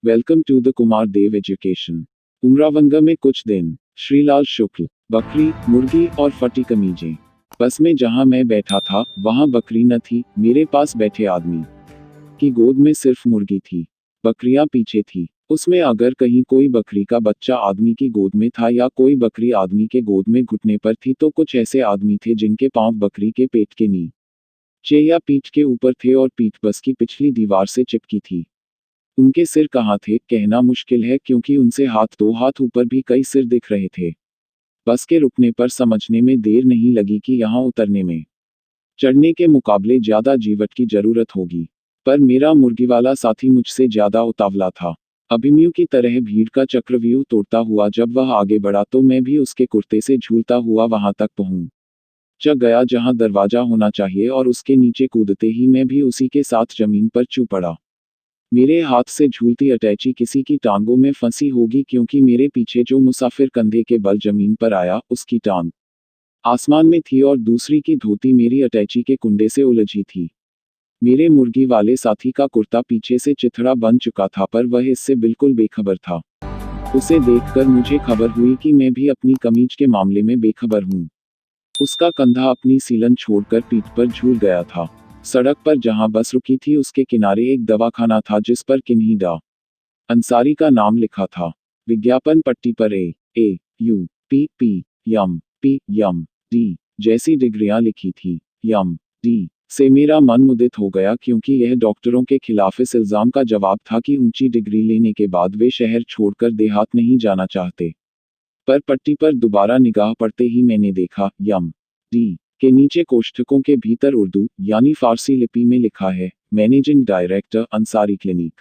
Welcome to the Kumar Dev education. उमरावंगा में कुछ दिन। श्रीलाल शुक्ल। बकरी, मुर्गी और फटी कमीजें। बस में जहां मैं बैठा था वहां बकरी न थी। मेरे पास बैठे आदमी की गोद में सिर्फ मुर्गी थी। बकरियां पीछे थी। उसमें अगर कहीं कोई बकरी का बच्चा आदमी की गोद में था या कोई बकरी आदमी के गोद में घुटने पर थी तो कुछ ऐसे आदमी थे जिनके पांव बकरी के पेट के नीचे या पीठ के ऊपर थे और पीठ बस की पिछली दीवार से चिपकी थी। उनके सिर कहाँ थे कहना मुश्किल है क्योंकि उनसे दो हाथ ऊपर भी कई सिर दिख रहे थे। बस के रुकने पर समझने में देर नहीं लगी कि यहाँ उतरने में चढ़ने के मुकाबले ज्यादा जीवट की जरूरत होगी। पर मेरा मुर्गीवाला साथी मुझसे ज्यादा उतावला था। अभिमन्यु की तरह भीड़ का चक्रव्यूह तोड़ता हुआ जब वह आगे बढ़ा तो मैं भी उसके कुर्ते से झूलता हुआ वहां तक पहुंच गया जहां दरवाजा होना चाहिए और उसके नीचे कूदते ही मैं भी उसी के साथ जमीन पर चू पड़ा। मेरे हाथ से झूलती अटैची किसी की टांगों में फंसी होगी क्योंकि मेरे पीछे जो मुसाफिर कंधे के बल जमीन पर आया उसकी टांग आसमान में थी और दूसरी की धोती मेरी अटैची के कुंडे से उलझी थी। मेरे मुर्गी वाले साथी का कुर्ता पीछे से चिथड़ा बन चुका था पर वह इससे बिल्कुल बेखबर था। उसे देखकर मुझे खबर हुई कि मैं भी अपनी कमीज के मामले में बेखबर हूँ। उसका कंधा अपनी सीलन छोड़कर पीठ पर झूल गया था। सड़क पर जहां बस रुकी थी उसके किनारे एक दवाखाना था जिस पर किन्ही डा अंसारी का नाम लिखा था। विज्ञापन पट्टी पर AUPPMD जैसी डिग्रियां लिखी थी। यम डी से मेरा मन मुदित हो गया क्योंकि यह डॉक्टरों के खिलाफ इस इल्जाम का जवाब था कि ऊंची डिग्री लेने के बाद वे शहर छोड़कर देहात नहीं जाना चाहते। पर पट्टी पर दोबारा निगाह पड़ते ही मैंने देखा यम डी के नीचे कोष्ठकों के भीतर उर्दू यानी फारसी लिपि में लिखा है मैनेजिंग डायरेक्टर अंसारी क्लिनिक।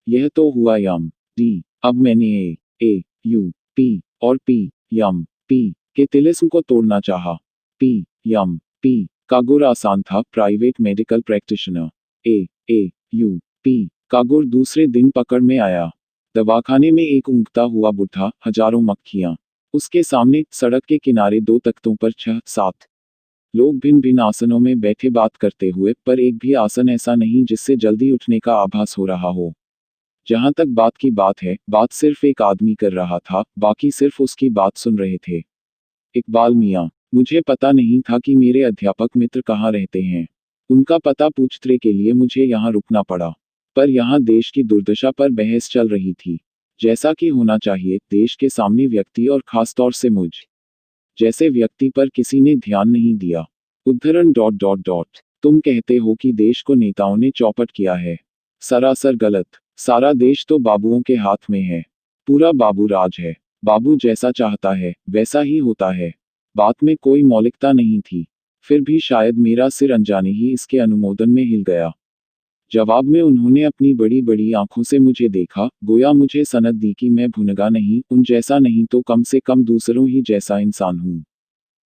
यह तो हुआ यम डी। अब मैंने AUP और PMP के तिलिस्म को तोड़ना चाहा। PMP का गुर आसान था, प्राइवेट मेडिकल प्रैक्टिशनर। AUP का गुर दूसरे दिन पकड़ में आया। दवाखाने में एक ऊँघता हुआ बुढ़ा, हजारों मक्खियां। उसके सामने सड़क के किनारे दो तख्तों पर 6-7 लोग भिन्न भिन्न आसनों में बैठे बात करते हुए, पर एक भी आसन ऐसा नहीं जिससे जल्दी उठने का आभास हो रहा हो। जहां तक बात की बात है, बात सिर्फ एक आदमी कर रहा था, बाकी सिर्फ उसकी बात सुन रहे थे। इकबाल मियां। मुझे पता नहीं था कि मेरे अध्यापक मित्र कहाँ रहते हैं। उनका पता पूछने के लिए मुझे यहाँ रुकना पड़ा। पर यहाँ देश की दुर्दशा पर बहस चल रही थी। जैसा कि होना चाहिए, देश के सामने व्यक्ति और खासतौर से मुझ जैसे व्यक्ति पर किसी ने ध्यान नहीं दिया। उद्धरण तुम कहते हो कि देश को नेताओं ने चौपट किया है। सरासर गलत। सारा देश तो बाबुओं के हाथ में है। पूरा बाबू राज है। बाबू जैसा चाहता है वैसा ही होता है। बात में कोई मौलिकता नहीं थी। फिर भी शायद मेरा सिर अनजाने ही इसके अनुमोदन में हिल गया। जवाब में उन्होंने अपनी बड़ी बड़ी आंखों से मुझे देखा, गोया मुझे सनद दी कि मैं भुनगा नहीं, उन जैसा नहीं तो कम से कम दूसरों ही जैसा इंसान हूँ।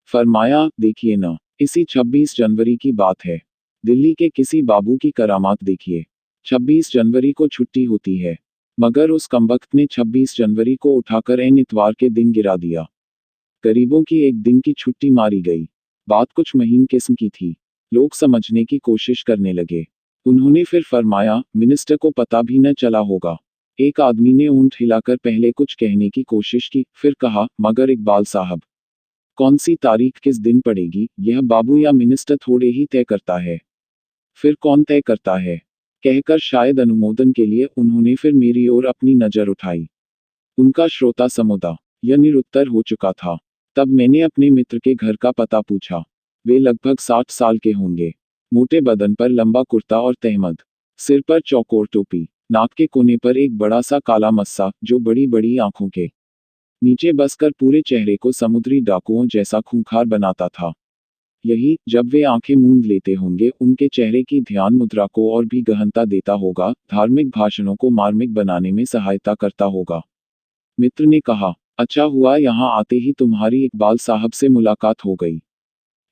फरमाया, देखिए न, इसी 26 जनवरी की बात है। दिल्ली के किसी बाबू की करामात देखिए। 26 जनवरी को छुट्टी होती है, मगर उस कमबख्त ने 26 जनवरी को उठाकर ऐन इतवार के दिन गिरा दिया। गरीबों की एक दिन की छुट्टी मारी गई। बात कुछ महीन किस्म की थी। लोग समझने की कोशिश करने लगे। उन्होंने फिर फरमाया, मिनिस्टर को पता भी न चला होगा। एक आदमी ने ऊंट हिलाकर पहले कुछ कहने की कोशिश की, फिर कहा, मगर इकबाल साहब, कौन सी तारीख किस दिन पड़ेगी, यह बाबू या मिनिस्टर थोड़े ही तय करता है। फिर कौन तय करता है? कहकर शायद अनुमोदन के लिए उन्होंने फिर मेरी ओर अपनी नजर उठाई। उनका श्रोता समुदाय यह निरुत्तर हो चुका था। तब मैंने अपने मित्र के घर का पता पूछा। वे लगभग 60 साल के होंगे। मोटे बदन पर लंबा कुर्ता और तहमद। सिर पर चौकोर टोपी। नाक के कोने पर एक बड़ा सा काला मस्सा जो बड़ी बड़ी आंखों के नीचे बसकर पूरे चेहरे को समुद्री डाकुओं जैसा खूंखार बनाता था। यही, जब वे आंखें मूंद लेते होंगे, उनके चेहरे की ध्यान मुद्रा को और भी गहनता देता होगा, धार्मिक भाषणों को मार्मिक बनाने में सहायता करता होगा। मित्र ने कहा, अच्छा हुआ यहाँ आते ही तुम्हारी इकबाल साहब से मुलाकात हो गई।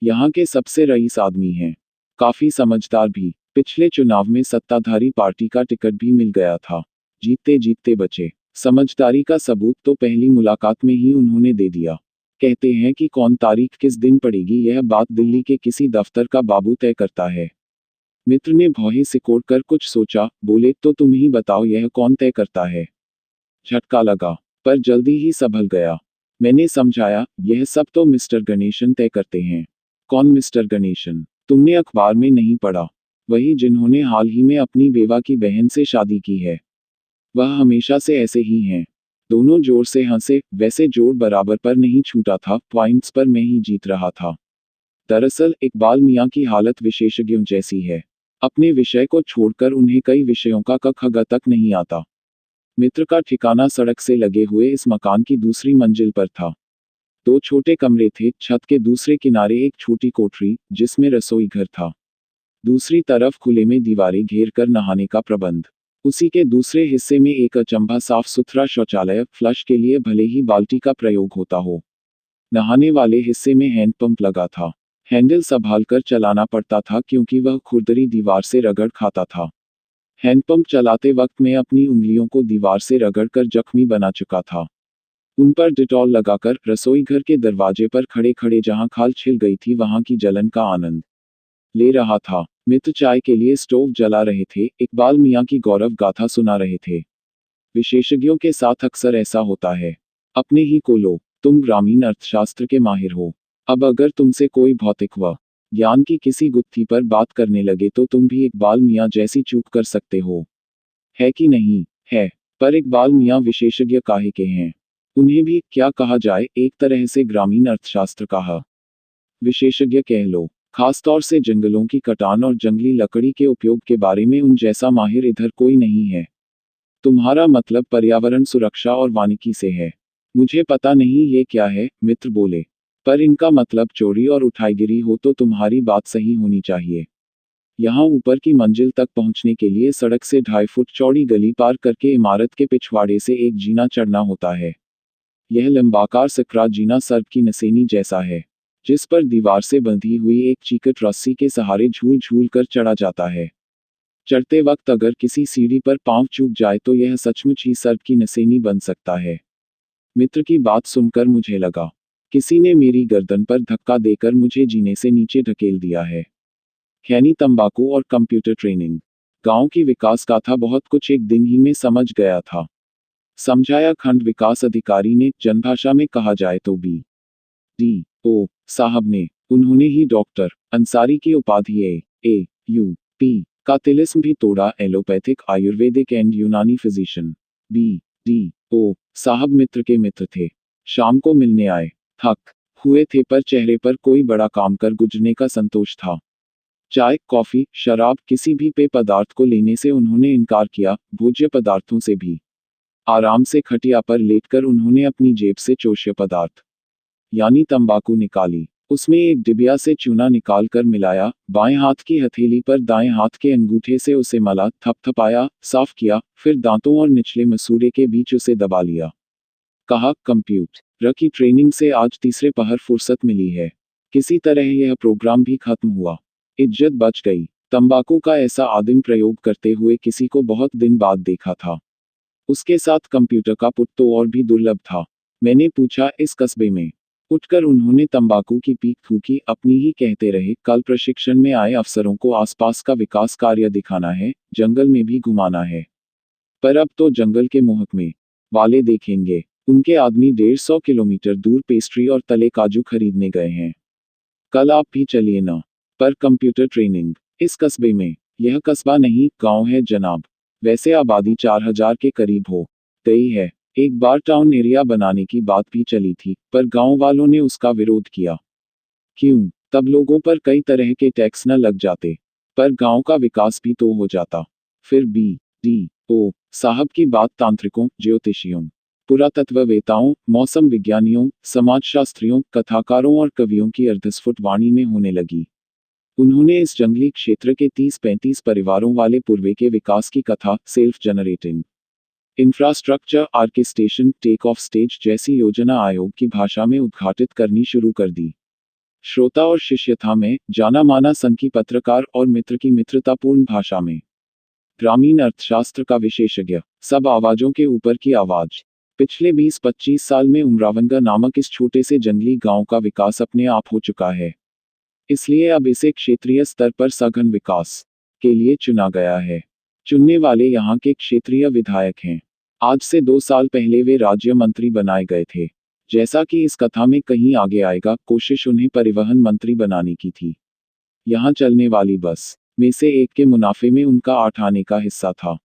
यहाँ के सबसे रईस आदमी हैं। काफी समझदार भी। पिछले चुनाव में सत्ताधारी पार्टी का टिकट भी मिल गया था। जीतते जीतते बचे। समझदारी का सबूत तो पहली मुलाकात में ही उन्होंने दे दिया। कहते हैं कि कौन तारीख किस दिन पड़ेगी यह बात दिल्ली के किसी दफ्तर का बाबू तय करता है। मित्र ने भौहें सिकोड़ कर कुछ सोचा, बोले तो तुम ही बताओ यह कौन तय करता है। झटका लगा, पर जल्दी ही संभल गया। मैंने समझाया, यह सब तो मिस्टर गणेशन तय करते हैं। कौन मिस्टर गणेशन? तुमने अखबार में नहीं पढ़ा? वही जिन्होंने हाल ही में अपनी बेवा की बहन से शादी की है। वह हमेशा से ऐसे ही हैं। दोनों जोर से हंसे, वैसे जोर बराबर पर नहीं छूटा था, पॉइंट्स पर मैं ही जीत रहा था। दरअसल इकबाल मियां की हालत विशेषज्ञों जैसी है। अपने विषय को छोड़कर उन्हें कई विषयों का क ख ग तक नहीं आता। मित्र का ठिकाना सड़क से लगे हुए इस मकान की दूसरी मंजिल पर था। 2 छोटे कमरे थे, छत के दूसरे किनारे एक छोटी कोठरी, जिसमें रसोई घर था। दूसरी तरफ खुले में दीवारें घेर कर नहाने का प्रबंध। उसी के दूसरे हिस्से में एक अचंभा साफ सुथरा शौचालय, फ्लश के लिए भले ही बाल्टी का प्रयोग होता हो। नहाने वाले हिस्से में हैंडपंप लगा था। हैंडल संभाल कर चलाना पड़ता था क्योंकि वह खुरदरी दीवार से रगड़ खाता था। हैंडपंप चलाते वक्त मैं अपनी उंगलियों को दीवार से रगड़कर जख्मी बना चुका था। उन पर डिटॉल लगाकर रसोई घर के दरवाजे पर खड़े खड़े जहां खाल छिल गई थी वहां की जलन का आनंद ले रहा था। मित्र चाय के लिए स्टोव जला रहे थे, इकबाल मियां की गौरव गाथा सुना रहे थे। विशेषज्ञों के साथ अक्सर ऐसा होता है। अपने ही को लो, तुम ग्रामीण अर्थशास्त्र के माहिर हो। अब अगर तुमसे कोई भौतिक व ज्ञान की किसी गुत्थी पर बात करने लगे तो तुम भी इकबाल मियां जैसी चूक कर सकते हो। है कि नहीं? है। पर इकबाल मियां विशेषज्ञ काहे के हैं? उन्हें भी क्या कहा जाए, एक तरह से ग्रामीण अर्थशास्त्र का विशेषज्ञ कह लो। खासतौर से जंगलों की कटान और जंगली लकड़ी के उपयोग के बारे में उन जैसा माहिर इधर कोई नहीं है। तुम्हारा मतलब पर्यावरण सुरक्षा और वानिकी से है। मुझे पता नहीं ये क्या है, मित्र बोले। पर इनका मतलब चोरी और उठाईगिरी हो तो तुम्हारी बात सही होनी चाहिए। यहाँ ऊपर की मंजिल तक पहुँचने के लिए सड़क से 2.5 फुट चौड़ी गली पार करके इमारत के पिछवाड़े से एक जीना चढ़ना होता है। यह लंबाकार सकरा जीना सर्प की नसेनी जैसा है, जिस पर दीवार से बंधी हुई एक चीकट रस्सी के सहारे झूल झूल कर चढ़ा जाता है। चढ़ते वक्त अगर किसी सीढ़ी पर पांव चूक जाए तो यह सचमुच ही सर्प की नसेनी बन सकता है। मित्र की बात सुनकर मुझे लगा, किसी ने मेरी गर्दन पर धक्का देकर मुझे जीने से नीचे ढकेल दिया है। खैनी तंबाकू और कंप्यूटर ट्रेनिंग। गांव की विकास गाथा बहुत कुछ एक दिन ही में समझ गया था। समझाया खंड विकास अधिकारी ने, जनभाषा में कहा जाए तो BDO साहब ने। उन्होंने ही डॉक्टर अंसारी की उपाधि AAUP का तिलिस्म भी तोड़ा, एलोपैथिक, आयुर्वेदिक एंड यूनानी फिजिशियन। BDO साहब मित्र के मित्र थे। शाम को मिलने आए। थक हुए थे पर चेहरे पर कोई बड़ा काम कर गुजरने का संतोष था। चाय, कॉफी, शराब, किसी भी पेय पदार्थ को लेने से उन्होंने इनकार किया, भोज्य पदार्थों से भी। आराम से खटिया पर लेटकर उन्होंने अपनी जेब से चोष्य पदार्थ यानी तंबाकू निकाली। उसमें एक डिबिया से चूना निकाल कर मिलाया, बाएं हाथ की हथेली पर दाएं हाथ के अंगूठे से उसे मला, थपथपाया, साफ किया, फिर दांतों और निचले मसूड़े के बीच उसे दबा लिया। कहा, कंप्यूटर की ट्रेनिंग से आज तीसरे पहर फुर्सत मिली है। किसी तरह यह प्रोग्राम भी खत्म हुआ। इज्जत बच गई। तंबाकू का ऐसा आदिम प्रयोग करते हुए किसी को बहुत दिन बाद देखा था। उसके साथ कंप्यूटर का पुट तो और भी दुर्लभ था। मैंने पूछा, इस कस्बे में? उठकर उन्होंने तंबाकू की पीक फूकी, अपनी ही कहते रहे, कल प्रशिक्षण में आए अफसरों को आसपास का विकास कार्य दिखाना है, जंगल में भी घुमाना है। पर अब तो जंगल के महकमे वाले देखेंगे। उनके आदमी 150 किलोमीटर दूर पेस्ट्री और तले काजू खरीदने गए हैं। कल आप भी चलिए ना। पर कंप्यूटर ट्रेनिंग इस कस्बे में? यह कस्बा नहीं, गांव है जनाब। वैसे आबादी 4000 के करीब हो गई है। एक बार टाउन एरिया बनाने की बात भी चली थी, पर गांव वालों ने उसका विरोध किया। क्यों? तब लोगों पर कई तरह के टैक्स न लग जाते, पर गांव का विकास भी तो हो जाता। फिर BDO साहब की बात तांत्रिकों, ज्योतिषियों, पुरातत्ववेताओं, मौसम विज्ञानियों, समाजशास्त्रियों, कथाकारों और कवियों की अर्धस्फुट वाणी में होने लगी। उन्होंने इस जंगली क्षेत्र के 30-35 परिवारों वाले पूर्वे के विकास की कथा, self generating infrastructure, orchestration, take off stage जैसी योजना आयोग की भाषा में उद्घाटित करनी शुरू कर दी। श्रोता और शिष्य था मैं, जाना माना संघ की पत्रकार और मित्र की मित्रतापूर्ण भाषा में। ग्रामीण अर्थशास्त्र का विशेषज्ञ, सब आवाजों के ऊपर की आवाज। पिछले 20-25 साल में उमरावंगा नामक इस छोटे से जंगली गांव का विकास अपने आप हो चुका है। इसलिए अब इसे क्षेत्रीय स्तर पर सघन विकास के लिए चुना गया है। चुनने वाले यहाँ के क्षेत्रीय विधायक हैं। आज से 2 साल पहले वे राज्य मंत्री बनाए गए थे। जैसा कि इस कथा में कहीं आगे आएगा, कोशिश उन्हें परिवहन मंत्री बनाने की थी। यहाँ चलने वाली बस में से एक के मुनाफे में उनका 8 आने का हिस्सा था।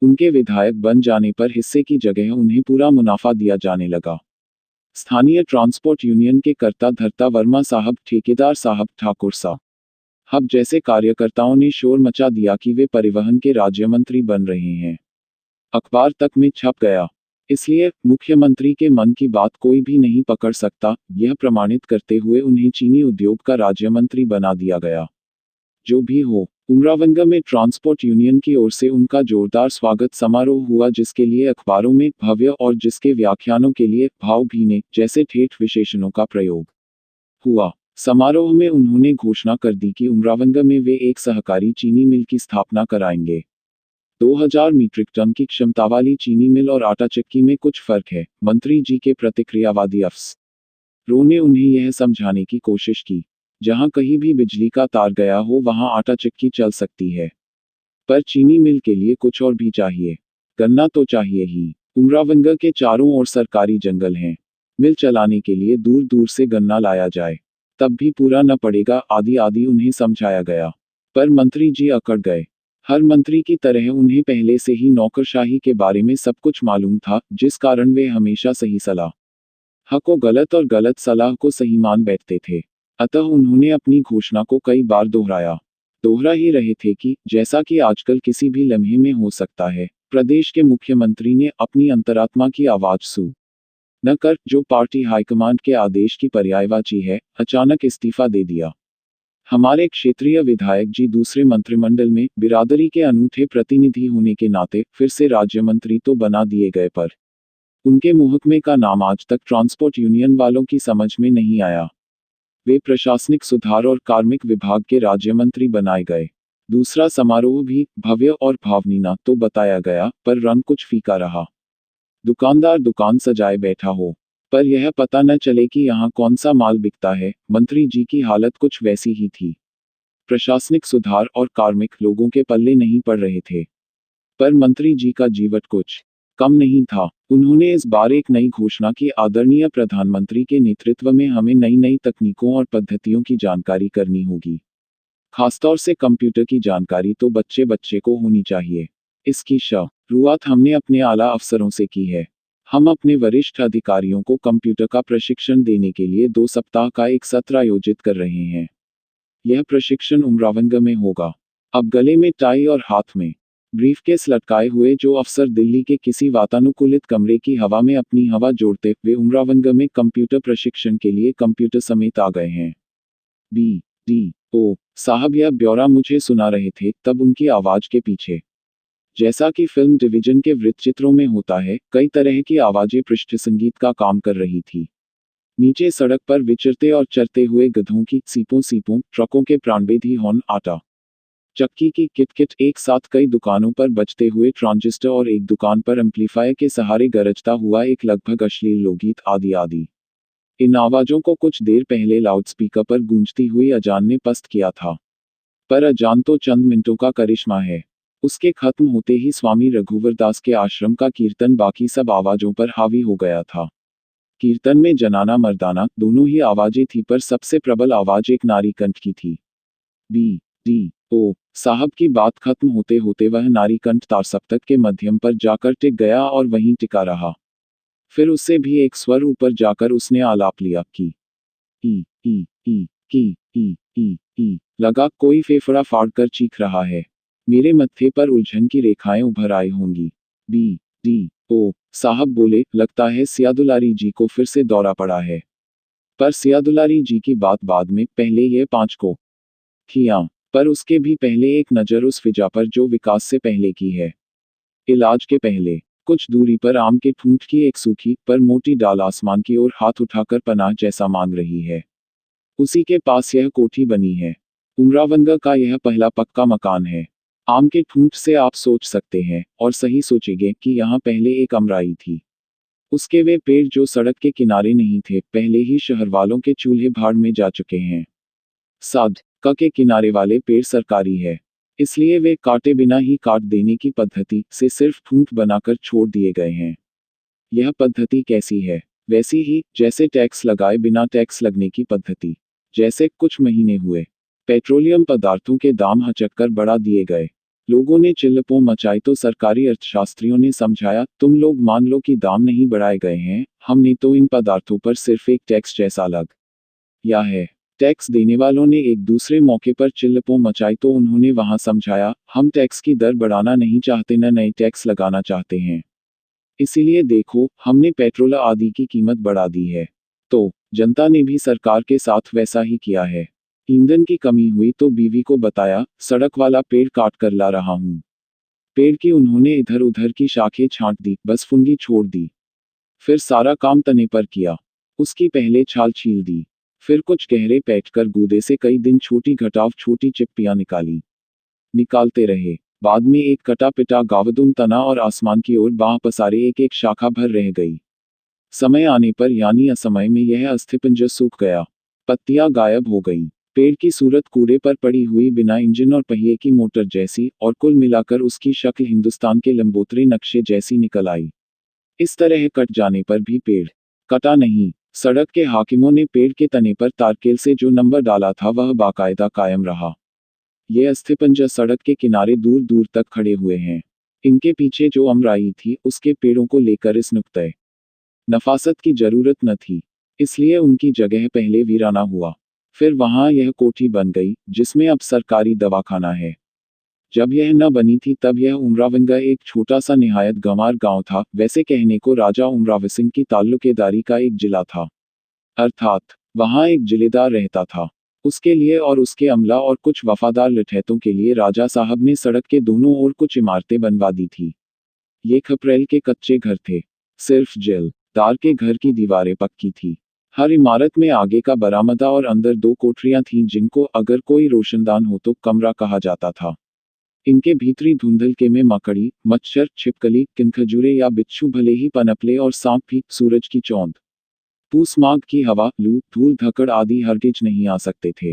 उनके विधायक बन जाने पर हिस्से की जगह उन्हें पूरा मुनाफा दिया जाने लगा। स्थानीय ट्रांसपोर्ट यूनियन के कर्ता धर्ता वर्मा साहब, ठेकेदार साहब, ठाकुर साहब जैसे कार्यकर्ताओं ने शोर मचा दिया कि वे परिवहन के राज्य मंत्री बन रहे हैं। अखबार तक में छप गया। इसलिए मुख्यमंत्री के मन की बात कोई भी नहीं पकड़ सकता, यह प्रमाणित करते हुए उन्हें चीनी उद्योग का राज्य मंत्री बना दिया गया। जो भी हो, उमरावंगा में ट्रांसपोर्ट यूनियन की ओर से उनका जोरदार स्वागत समारोह हुआ, जिसके लिए अखबारों में भव्य और जिसके व्याख्यानों के लिए भावभीने जैसे ठेठ विशेषणों का प्रयोग हुआ। समारोह में उन्होंने घोषणा कर दी कि उमरावंगा में वे एक सहकारी चीनी मिल की स्थापना कराएंगे। 2000 मीट्रिक टन की क्षमता वाली चीनी मिल और आटा चक्की में कुछ फर्क है, मंत्री जी के प्रतिक्रियावादी अफसरों ने उन्हें यह समझाने की कोशिश की। जहां कहीं भी बिजली का तार गया हो वहां आटा चक्की चल सकती है, पर चीनी मिल के लिए कुछ और भी चाहिए। गन्ना तो चाहिए ही। उमरावंगा के चारों ओर सरकारी जंगल हैं। मिल चलाने के लिए दूर दूर से गन्ना लाया जाए, तब भी पूरा न पड़ेगा, आदि आदि उन्हें समझाया गया। पर मंत्री जी अकड़ गए। हर मंत्री की तरह उन्हें पहले से ही नौकरशाही के बारे में सब कुछ मालूम था, जिस कारण वे हमेशा सही सलाह को गलत और गलत सलाह को सही मान बैठते थे। अतः उन्होंने अपनी घोषणा को कई बार दोहरा ही रहे थे कि जैसा कि आजकल किसी भी लम्हे में हो सकता है, प्रदेश के मुख्यमंत्री ने अपनी अंतरात्मा की आवाज सु न कर, जो पार्टी हाईकमांड के आदेश की पर्यायवाची है, अचानक इस्तीफा दे दिया। हमारे क्षेत्रीय विधायक जी दूसरे मंत्रिमंडल में बिरादरी के अनूठे प्रतिनिधि होने के नाते फिर से राज्य मंत्री तो बना दिए गए, पर उनके महकमे का नाम आज तक ट्रांसपोर्ट यूनियन वालों की समझ में नहीं आया। वे प्रशासनिक सुधार और कार्मिक विभाग के राज्य मंत्री बनाए गए। दूसरा समारोह भी भव्य और भावनीना तो बताया गया, पर रंग कुछ फीका रहा। दुकानदार दुकान सजाए बैठा हो, पर यह पता न चले कि यहाँ कौन सा माल बिकता है। मंत्री जी की हालत कुछ वैसी ही थी। प्रशासनिक सुधार और कार्मिक लोगों के पल्ले नहीं पड़ रहे थे, पर मंत्री जी का जीवट कुछ कम नहीं था। उन्होंने इस बार एक नई घोषणा की, आदरणीय प्रधानमंत्री के नेतृत्व में हमें नई नई तकनीकों और पद्धतियों की जानकारी करनी होगी। खासतौर से कंप्यूटर की जानकारी तो बच्चे बच्चे को होनी चाहिए। इसकी शुरुआत हमने अपने आला अफसरों से की है। हम अपने वरिष्ठ अधिकारियों को कंप्यूटर का प्रशिक्षण देने के लिए 2 सप्ताह का एक सत्र आयोजित कर रहे हैं। यह प्रशिक्षण उमरावंगा में होगा। अब गले में टाई और हाथ में ब्रीफकेस लटकाए हुए जो अफसर दिल्ली के किसी वातानुकूलित कमरे की हवा में अपनी हवा जोड़ते हुए उमरावंगा में कंप्यूटर प्रशिक्षण के लिए कंप्यूटर समेत आ गए हैं। BDO साहब यह ब्यौरा मुझे सुना रहे थे, तब उनकी आवाज के पीछे, जैसा कि फिल्म डिवीजन के वृत्तचित्रों में होता है, कई तरह की आवाजें पृष्ठ संगीत का काम कर रही थी। नीचे सड़क पर विचरते और चरते हुए गधों की सीपों, ट्रकों के प्राणभेदी हॉर्न, आटा चक्की की किटकिट, एक साथ कई दुकानों पर बजते हुए ट्रांजिस्टर और एक दुकान पर एम्पलीफायर के सहारे गरजता हुआ एक लगभग अश्लील लोकगीत, आदि आदि। इन आवाजों को कुछ देर पहले लाउडस्पीकर पर गूंजती हुई अजान ने पस्त किया था, पर अजान तो चंद मिनटों का करिश्मा है। उसके खत्म होते ही स्वामी रघुवरदास के आश्रम का कीर्तन बाकी सब आवाजों पर हावी हो गया था। कीर्तन में जनाना मर्दाना दोनों ही आवाजें थी, पर सबसे प्रबल आवाज एक नारी कंठ की थी। BDO साहब की बात खत्म होते होते वह नारी कंठ तार सप्तक के मध्यम पर जाकर टिक गया और वहीं टिका रहा। फिर उससे भी एक स्वर ऊपर जाकर उसने आलाप लिया कि ई लगा कोई फेफड़ा फाड़कर चीख रहा है। मेरे मत्थे पर उलझन की रेखाएं उभर आई होंगी। BDO साहब बोले, लगता है सियादुलारी जी को फिर से दौरा पड़ा है। पर सियादुलारी जी की बात बाद में, पहले ये 5 को किया, पर उसके भी पहले एक नज़र उस फिजा पर जो विकास से पहले की है। इलाज के पहले कुछ दूरी पर आम के ठूंठ की एक सूखी पर मोटी डाल आसमान की ओर हाथ उठाकर पनाह जैसा मांग रही है। उसी के पास यह कोठी बनी है। उमरावंगा का यह पहला पक्का मकान है। आम के ठूंठ से आप सोच सकते हैं, और सही सोचेंगे, कि यहाँ पहले एक अमराई थी। उसके वे पेड़ जो सड़क के किनारे नहीं थे, पहले ही शहर वालों के चूल्हे भाड़ में जा चुके हैं। साध का के किनारे वाले पेड़ सरकारी है। इसलिए वे काटे बिना ही काट देने की पद्धति से सिर्फ ठूंठ बनाकर छोड़ दिए गए हैं। यह पद्धति कैसी है? वैसी ही जैसे टैक्स लगाए बिना टैक्स लगने की पद्धति। जैसे कुछ महीने हुए, पेट्रोलियम पदार्थों के दाम हचक बढ़ा दिए गए। लोगों ने चिल्लपो मचाई तो सरकारी अर्थशास्त्रियों ने समझाया, तुम लोग मान लो कि दाम नहीं बढ़ाए गए हैं, हमने तो इन पदार्थों पर सिर्फ एक टैक्स जैसा लग या है। टैक्स देने वालों ने एक दूसरे मौके पर चिल्लपो मचाई तो उन्होंने वहां समझाया, हम टैक्स की दर बढ़ाना नहीं चाहते न नए टैक्स लगाना चाहते हैं। इसीलिए देखो, हमने पेट्रोल आदि की कीमत बढ़ा दी है। तो जनता ने भी सरकार के साथ वैसा ही किया है। ईंधन की कमी हुई तो बीवी को बताया, सड़क वाला पेड़ काट कर ला रहा हूँ। पेड़ की उन्होंने इधर उधर की शाखें छांट दी, बस फुंगी छोड़ दी। फिर सारा काम तने पर किया। उसकी पहले छाल छील दी। फिर कुछ गहरे बैठकर गूदे से कई दिन छोटी घटाव छोटी चिप्पियां निकालते रहे। बाद में एक कटा पिटा गावदुम तना और आसमान की ओर बाह पसारे एक एक शाखा भर रह गई। समय आने पर यानी असमय में यह अस्थिपंजर सूख गया। पत्तियां गायब हो गईं। पेड़ की सूरत कूड़े पर पड़ी हुई बिना इंजन और पहिए की मोटर जैसी, और कुल मिलाकर उसकी शक्ल हिंदुस्तान के लंबोतरे नक्शे जैसी निकल आई। इस तरह कट जाने पर भी पेड़ कटा नहीं। सड़क के हाकिमों ने पेड़ के तने पर तारकेल से जो नंबर डाला था वह बाकायदा कायम रहा। ये अस्थिपंजर सड़क के किनारे दूर दूर तक खड़े हुए हैं। इनके पीछे जो अमराई थी उसके पेड़ों को लेकर इस नुक्ते नफासत की जरूरत न थी, इसलिए उनकी जगह पहले वीराना हुआ। फिर वहां यह कोठी बन गई जिसमें अब सरकारी दवाखाना है। जब यह न बनी थी तब यह उमरावंगा एक छोटा सा निहायत गंवार गांव था। वैसे कहने को राजा उमराव सिंह की ताल्लुकेदारी का एक जिला था। अर्थात वहां एक जिलेदार रहता था। उसके लिए और उसके अमला और कुछ वफादार लठैतों के लिए राजा साहब ने सड़क के दोनों ओर कुछ इमारतें बनवा दी थी। ये खपरेल के कच्चे घर थे। सिर्फ दार के घर की दीवारें पक्की थी। हर इमारत में आगे का बरामदा और अंदर दो कोठरियां थीं जिनको अगर कोई रोशनदान हो तो कमरा कहा जाता था। इनके भीतरी धुंधलके में मकड़ी, मच्छर, छिपकली, किनखजूरे या बिच्छू भले ही पनपले और सांप भी, सूरज की चौंध, पूस माघ की हवा, लू, धूल धकड़ आदि हरगिज नहीं आ सकते थे।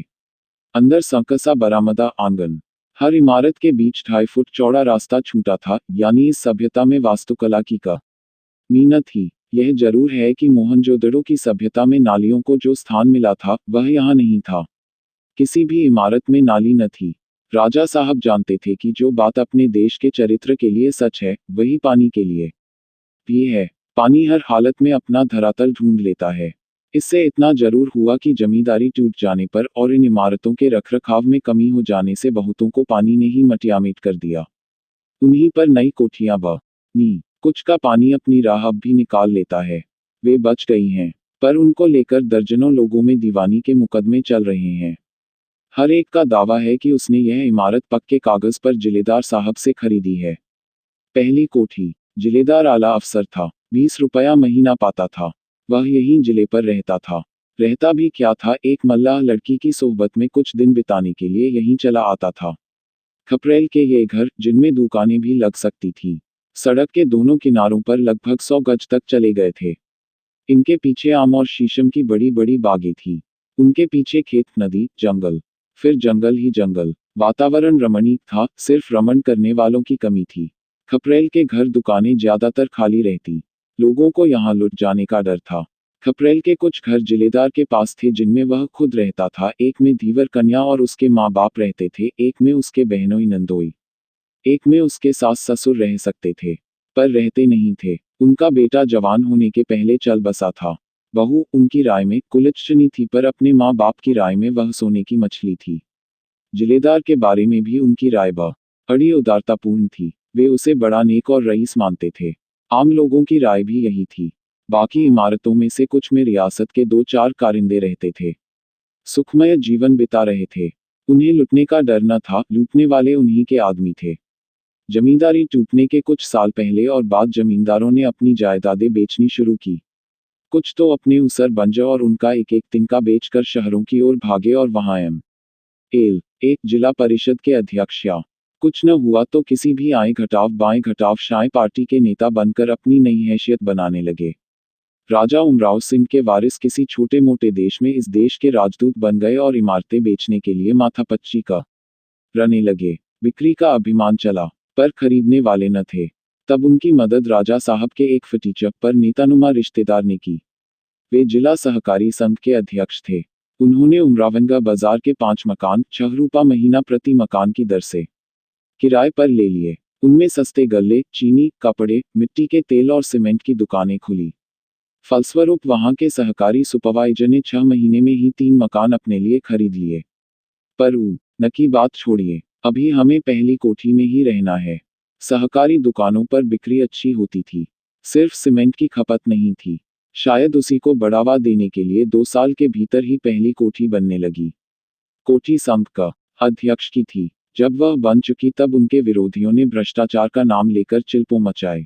अंदर संकसा बरामदा आंगन। हर इमारत के बीच 2.5 फुट चौड़ा रास्ता छूटा था, यानी इस सभ्यता में वास्तुकला की कमी न थी। यह जरूर है कि मोहनजोदड़ो की सभ्यता में नालियों को जो स्थान मिला था वह यहाँ नहीं था। किसी भी इमारत में नाली न थी। राजा साहब जानते थे कि जो बात अपने देश के चरित्र के लिए सच है वही पानी के लिए भी है। पानी हर हालत में अपना धरातल ढूंढ लेता है। इससे इतना जरूर हुआ कि जमींदारी टूट जाने पर और इन इमारतों के रखरखाव में कमी हो जाने से बहुतों को पानी ने ही मटियामेट कर दिया। उन्हीं पर नई कोठियां बनी। कुछ का पानी अपनी राह अब भी निकाल लेता है। वे बच गई हैं, पर उनको लेकर दर्जनों लोगों में दीवानी के मुकदमे चल रहे हैं। हर एक का दावा है कि उसने यह इमारत पक्के कागज पर जिलेदार साहब से खरीदी है। पहली कोठी। जिलेदार आला अफसर था। 20 रुपया महीना पाता था। वह यहीं जिले पर रहता था। रहता भी क्या था, एक मल्लाह लड़की की सोहबत में कुछ दिन बिताने के लिए यहीं चला आता था। खपरेल के ये घर, जिनमें दुकानें भी लग सकती थीं, सड़क के दोनों किनारों पर लगभग 100 गज तक चले गए थे। इनके पीछे आम और शीशम की बड़ी बड़ी बागें थीं। उनके पीछे खेत, नदी, जंगल, फिर जंगल ही जंगल। वातावरण रमणीक था, सिर्फ रमण करने वालों की कमी थी। खपरेल के घर दुकानें ज्यादातर खाली रहती। लोगों को यहाँ लुट जाने का डर था। खपरेल के कुछ घर जिलेदार के पास थे जिनमें वह खुद रहता था। एक में धीवर कन्या और उसके माँ बाप रहते थे, एक में उसके बहनोई नंदोई, एक में उसके सास ससुर रह सकते थे, पर रहते नहीं थे। उनका बेटा जवान होने के पहले चल बसा था। बहू, उनकी राय में, कुलच्छनी थी, पर अपने माँ बाप की राय में वह सोने की मछली थी। जिलेदार के बारे में भी उनकी राय बड़ी उदारतापूर्ण थी। वे उसे बड़ा नेक और रईस मानते थे। आम लोगों की राय भी यही थी। बाकी इमारतों में से कुछ में रियासत के 2-4 कारिंदे रहते थे। सुखमय जीवन बिता रहे थे। उन्हें लुटने का डर न था, लूटने वाले उन्हीं के आदमी थे। जमींदारी टूटने के कुछ साल पहले और बाद जमींदारों ने अपनी जायदादें बेचनी शुरू की। कुछ तो अपने उसर बंजर और उनका एक एक तिनका बेचकर शहरों की ओर भागे और वहां एक जिला परिषद के अध्यक्ष या कुछ न हुआ तो किसी भी आए घटाव बाएं घटाव शाएं पार्टी के नेता बनकर अपनी नई हैसियत बनाने लगे। राजा उमराव सिंह के वारिस किसी छोटे मोटे देश में इस देश के राजदूत बन गए और इमारतें बेचने के लिए माथापच्ची करने लगे। बिक्री का अभिमान चला, पर खरीदने वाले न थे। तब उनकी मदद राजा साहब के एक फटीचक पर नेतानुमा रिश्तेदार ने की। वे जिला सहकारी संघ के अध्यक्ष थे। उन्होंने उमरावंगा बाजार के 5 मकान 6 रुपया महीना प्रति मकान की दर से किराए पर ले लिए। उनमें सस्ते गल्ले, चीनी, कपड़े, मिट्टी के तेल और सीमेंट की दुकानें खुली। फलस्वरूप वहां के सहकारी सुपरवाइजर ने 6 महीने में ही 3 मकान अपने लिए खरीद लिए। पर न की बात छोड़िए, अभी हमें पहली कोठी में ही रहना है। सहकारी दुकानों पर बिक्री अच्छी होती थी, सिर्फ सीमेंट की खपत नहीं थी। शायद उसी को बढ़ावा देने के लिए 2 साल के भीतर ही पहली कोठी बनने लगी। कोठी संघ का अध्यक्ष की थी। जब वह बन चुकी तब उनके विरोधियों ने भ्रष्टाचार का नाम लेकर चिल्पो मचाए।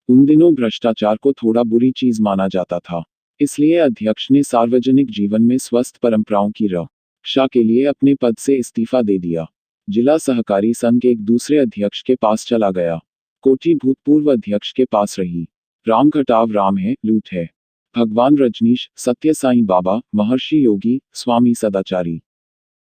उन दिनों भ्रष्टाचार को थोड़ा बुरी चीज माना जाता था, इसलिए अध्यक्ष ने सार्वजनिक जीवन में स्वस्थ परंपराओं की रक्षा के लिए अपने पद से इस्तीफा दे दिया। जिला सहकारी संघ एक दूसरे अध्यक्ष के पास चला गया। कोठी भूतपूर्व अध्यक्ष के पास रही। राम घटाव राम है, लूट है। भगवान रजनीश, सत्य साईं बाबा, महर्षि योगी, स्वामी सदाचारी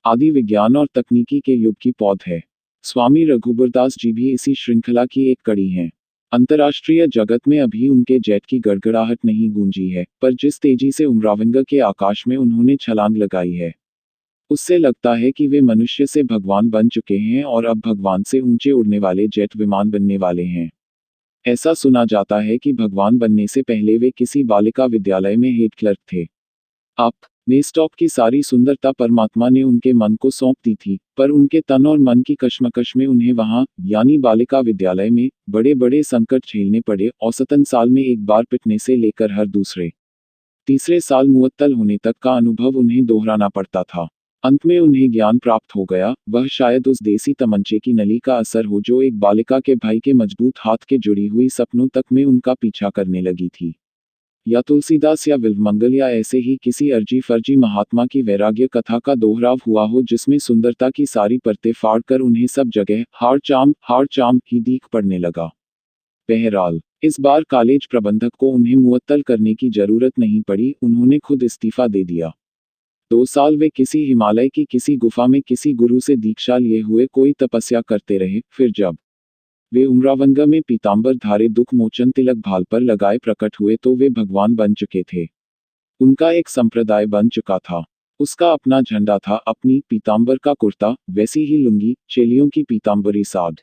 आदि विज्ञान और तकनीकी के युग की पौध है। स्वामी रघुबरदास जी भी इसी श्रृंखला की एक कड़ी हैं। अंतर्राष्ट्रीय जगत में अभी उनके जेट की गड़गड़ाहट नहीं गूंजी है, पर जिस तेजी से उमरावंगा के आकाश में उन्होंने छलांग लगाई है, उससे लगता है कि वे मनुष्य से भगवान बन चुके हैं और अब भगवान से ऊंचे उड़ने वाले जेट विमान बनने वाले हैं। ऐसा सुना जाता है कि भगवान बनने से पहले वे किसी बालिका विद्यालय में हेड क्लर्क थे। नेस्टॉप की सारी सुंदरता परमात्मा ने उनके मन को सौंप दी थी, पर उनके तन और मन की कश्मकश में उन्हें वहां, यानी बालिका विद्यालय में, बड़े बड़े संकट झेलने पड़े। औसतन साल में एक बार पिटने से लेकर हर दूसरे तीसरे साल मुअत्तल होने तक का अनुभव उन्हें दोहराना पड़ता था। अंत में उन्हें ज्ञान प्राप्त हो गया। वह शायद उस देसी तमंचे की नली का असर हो जो एक बालिका के भाई के मजबूत हाथ के जुड़ी हुई सपनों तक में उनका पीछा करने लगी थी। या तुलसीदास या विल्वमंगल या ऐसे ही किसी अर्जी फर्जी महात्मा की वैराग्य कथा का दोहराव हुआ हो जिसमें सुंदरता की सारी परतें फाड़कर उन्हें सब जगह हार चाम ही दीख पड़ने लगा। बहरहाल, इस बार कॉलेज प्रबंधक को उन्हें मुअत्तल करने की जरूरत नहीं पड़ी, उन्होंने खुद इस्तीफा दे दिया। 2 साल वे किसी हिमालय की किसी गुफा में किसी गुरु से दीक्षा लिए हुए कोई तपस्या करते रहे। फिर जब वे उमरावंगा में पीतांबर धारे दुख मोचन तिलक भाल पर लगाए प्रकट हुए तो वे भगवान बन चुके थे। उनका एक संप्रदाय बन चुका था। उसका अपना झंडा था, अपनी पीतांबर का कुर्ता, वैसी ही लुंगी, चेलियों की पीतांबरी साड़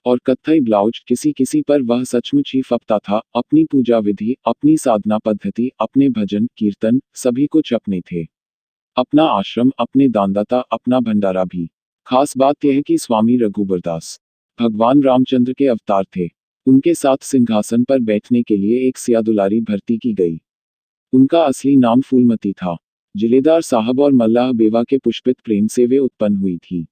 और कत्थई ब्लाउज। किसी किसी पर वह सचमुच ही फपता था। अपनी पूजा विधि, अपनी साधना पद्धति, अपने भजन कीर्तन, सभी कुछ अपने थे। अपना आश्रम, अपने दानदाता, अपना भंडारा भी। खास बात यह है कि स्वामी रघुबरदास भगवान रामचंद्र के अवतार थे। उनके साथ सिंहासन पर बैठने के लिए एक सियादुलारी भर्ती की गई। उनका असली नाम फूलमती था। जिलेदार साहब और मल्लाह बेवा के पुष्पित प्रेम से वे उत्पन्न हुई थी।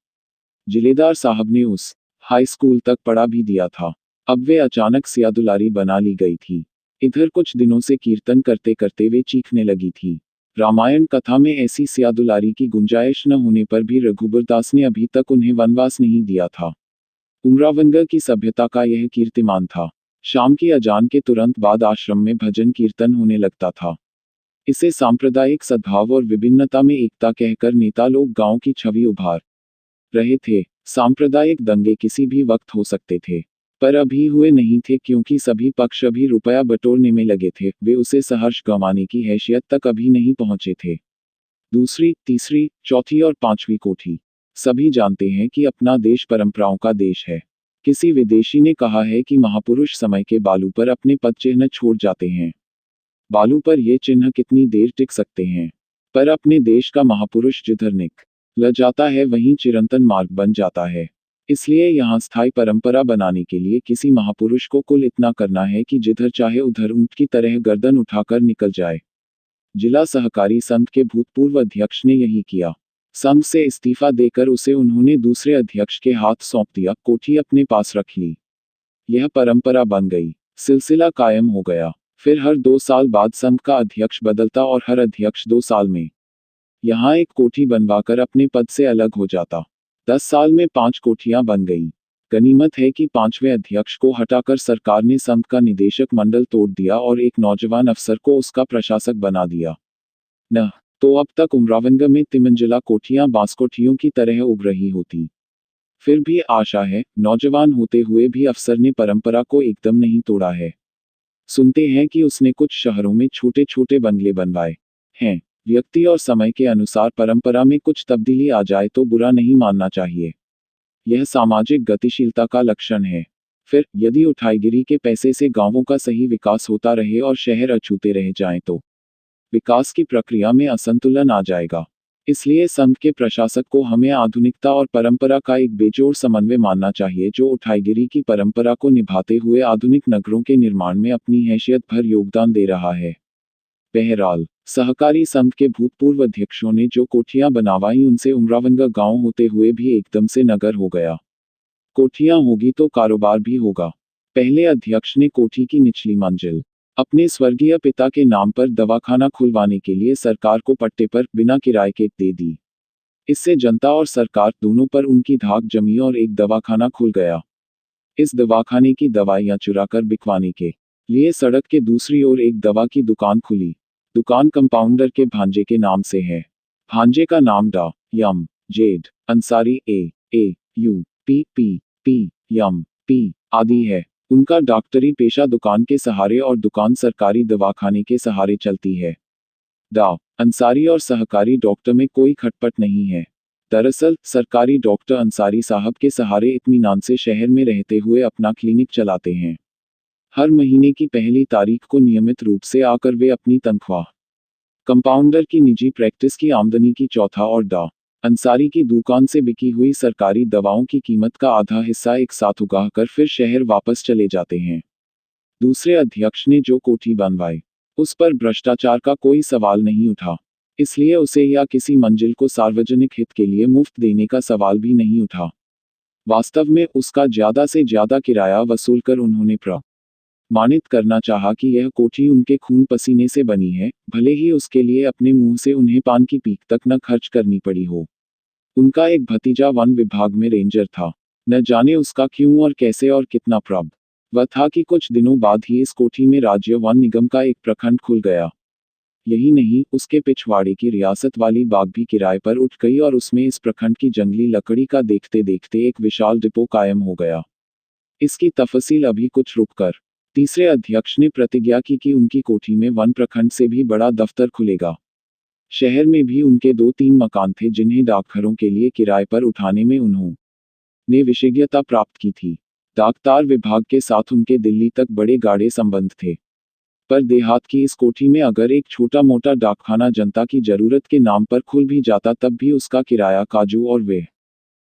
जिलेदार साहब ने उस हाई स्कूल तक पढ़ा भी दिया था। अब वे अचानक सियादुलारी बना ली गई थी। इधर कुछ दिनों से कीर्तन करते करते वे चीखने लगी थी। रामायण कथा में ऐसी सियादुलारी की गुंजाइश न होने पर भी रघुबरदास ने अभी तक उन्हें वनवास नहीं दिया था। उमरावंगा की सभ्यता का यह कीर्तिमान था। शाम की अजान के तुरंत बाद आश्रम में भजन कीर्तन होने लगता था। इसे सांप्रदायिक सद्भाव और विभिन्नता में एकता कहकर नेता लोग गांव की छवि उभार रहे थे। सांप्रदायिक दंगे किसी भी वक्त हो सकते थे, पर अभी हुए नहीं थे क्योंकि सभी पक्ष अभी रुपया बटोरने में लगे थे। वे उसे सहर्ष गंवाने की हैसियत तक अभी नहीं पहुंचे थे। दूसरी, तीसरी, चौथी और 5वीं कोठी। सभी जानते हैं कि अपना देश परंपराओं का देश है। किसी विदेशी ने कहा है कि महापुरुष समय के बालू पर अपने पद चिन्ह छोड़ जाते हैं। बालू पर ये चिन्ह कितनी देर टिक सकते हैं, पर अपने देश का महापुरुष जिधर निकल जाता है वहीं चिरंतन मार्ग बन जाता है। इसलिए यहाँ स्थायी परंपरा बनाने के लिए किसी महापुरुष को कुल इतना करना है कि जिधर चाहे उधर ऊंट की तरह गर्दन उठाकर निकल जाए। जिला सहकारी संघ के भूतपूर्व अध्यक्ष ने यही किया। संघ से इस्तीफा देकर उसे उन्होंने दूसरे अध्यक्ष के हाथ सौंप दिया। कोठी अपने पास रख ली। यह परंपरा बन गई। सिलसिला कायम हो गया। फिर हर 2 साल बाद संघ का अध्यक्ष बदलता और हर अध्यक्ष 2 साल में यहाँ एक कोठी बनवाकर अपने पद से अलग हो जाता। 10 साल में 5 कोठियां बन गईं। गनीमत है कि 5वें अध्यक्ष को हटाकर सरकार ने संघ का निदेशक मंडल तोड़ दिया और एक नौजवान अफसर को उसका प्रशासक बना दिया। न तो अब तक उमरावंगा में तिमंजिला कोठियां बांस कोठियों की तरह उग रही होती। फिर भी आशा है, नौजवान होते हुए भी अफसर ने परंपरा को एकदम नहीं तोड़ा है। सुनते हैं कि उसने कुछ शहरों में छोटे छोटे बंगले बनवाए हैं। व्यक्ति और समय के अनुसार परंपरा में कुछ तब्दीली आ जाए तो बुरा नहीं मानना चाहिए। यह सामाजिक गतिशीलता का लक्षण है। फिर, यदि उठाईगिरी के पैसे से गांवों का सही विकास होता रहे और शहर अछूते रह जाएं तो विकास की प्रक्रिया में असंतुलन आ जाएगा। इसलिए संघ के प्रशासक को हमें आधुनिकता और परंपरा का एक बेजोड़ समन्वय मानना चाहिए जो उठाईगिरी की परंपरा को निभाते हुए आधुनिक नगरों के निर्माण में अपनी हैसियत भर योगदान दे रहा है। बहरहाल, सहकारी संघ के भूतपूर्व अध्यक्षों ने जो कोठियां बनवाई उनसे उमरावंगा गांव होते हुए भी एकदम से नगर हो गया। कोठियां होगी तो कारोबार भी होगा। पहले अध्यक्ष ने कोठी की निचली मंजिल अपने स्वर्गीय पिता के नाम पर दवाखाना खुलवाने के लिए सरकार को पट्टे पर बिना किराए के दे दी। इससे जनता और सरकार दोनों पर उनकी धाक जमी और एक दवाखाना खुल गया। इस दवाखाने की दवाइयां चुराकर बिकवाने के लिए सड़क के दूसरी ओर एक दवा की दुकान खुली। दुकान कंपाउंडर के भांजे के नाम से है। भांजे का नाम डा यम जेड अंसारी ए यू पी यम पी आदि है। उनका डॉक्टरी पेशा दुकान के सहारे और दुकान सरकारी दवाखाने के सहारे चलती है। डा अंसारी और सहकारी डॉक्टर में कोई खटपट नहीं है। दरअसल सरकारी डॉक्टर अंसारी साहब के सहारे इत्मीनान से शहर में रहते हुए अपना क्लिनिक चलाते हैं। हर महीने की पहली तारीख को नियमित रूप से आकर वे अपनी तनख्वाह कंपाउंडर की निजी प्रैक्टिस की आमदनी की चौथा और डा अंसारी की दुकान से बिकी हुई सरकारी दवाओं की कीमत का आधा हिस्सा एक साथ उगाह कर फिर शहर वापस चले जाते हैं। दूसरे अध्यक्ष ने जो कोठी बनवाई उस पर भ्रष्टाचार का कोई सवाल नहीं उठा। इसलिए उसे या किसी मंजिल को सार्वजनिक हित के लिए मुफ्त देने का सवाल भी नहीं उठा। वास्तव में उसका ज्यादा से ज्यादा किराया वसूल कर उन्होंने प्रमाणित करना चाहा कि यह कोठी उनके खून पसीने से बनी है, भले ही उसके लिए अपने मुंह से उन्हें पान की पीक तक न खर्च करनी पड़ी हो। उनका एक भतीजा वन विभाग में रेंजर था। न जाने उसका क्यों और कैसे और कितना प्रभाव वह था कि कुछ दिनों बाद ही इस कोठी में राज्य वन निगम का एक प्रखंड खुल गया। यही नहीं, उसके पिछवाड़े की रियासत वाली बाग भी किराए पर उठ गई और उसमें इस प्रखंड की जंगली लकड़ी का देखते देखते एक विशाल डिपो कायम हो गया। इसकी तफसील अभी कुछ रुककर। तीसरे अध्यक्ष ने प्रतिज्ञा की कि उनकी कोठी में वन प्रखंड से भी बड़ा दफ्तर खुलेगा। शहर में भी उनके 2-3 मकान थे जिन्हें डाकघरों के लिए किराए पर उठाने में उन्होंने विशेषज्ञता प्राप्त की थी। डाकतार विभाग के साथ उनके दिल्ली तक बड़े गाढ़े संबंध थे। पर देहात की इस कोठी में अगर एक छोटा मोटा डाकखाना जनता की जरूरत के नाम पर खुल भी जाता तब भी उसका किराया काजू और वे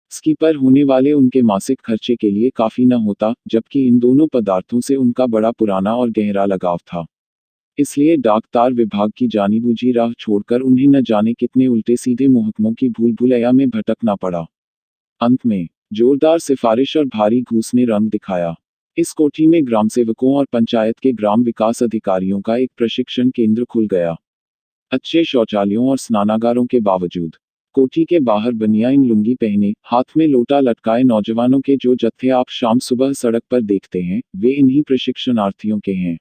स्की पर होने वाले उनके मासिक खर्चे के लिए काफी न होता, जबकि इन दोनों पदार्थों से उनका बड़ा पुराना और गहरा लगाव था। इसलिए डाकतार विभाग की जानीबूझी राह छोड़कर उन्हें न जाने कितने उल्टे सीधे मुहकमों की भूल भुलैया में भटकना पड़ा। अंत में जोरदार सिफारिश और भारी घूस ने रंग दिखाया। इस कोठी में ग्राम सेवकों और पंचायत के ग्राम विकास अधिकारियों का एक प्रशिक्षण केंद्र खुल गया। अच्छे शौचालयों और स्नानागारों के बावजूद कोठी के बाहर बनियाइन लुंगी पहने, हाथ में लोटा लटकाए नौजवानों के जो जत्थे आप शाम सुबह सड़क पर देखते हैं, वे इन्हीं प्रशिक्षणार्थियों के हैं।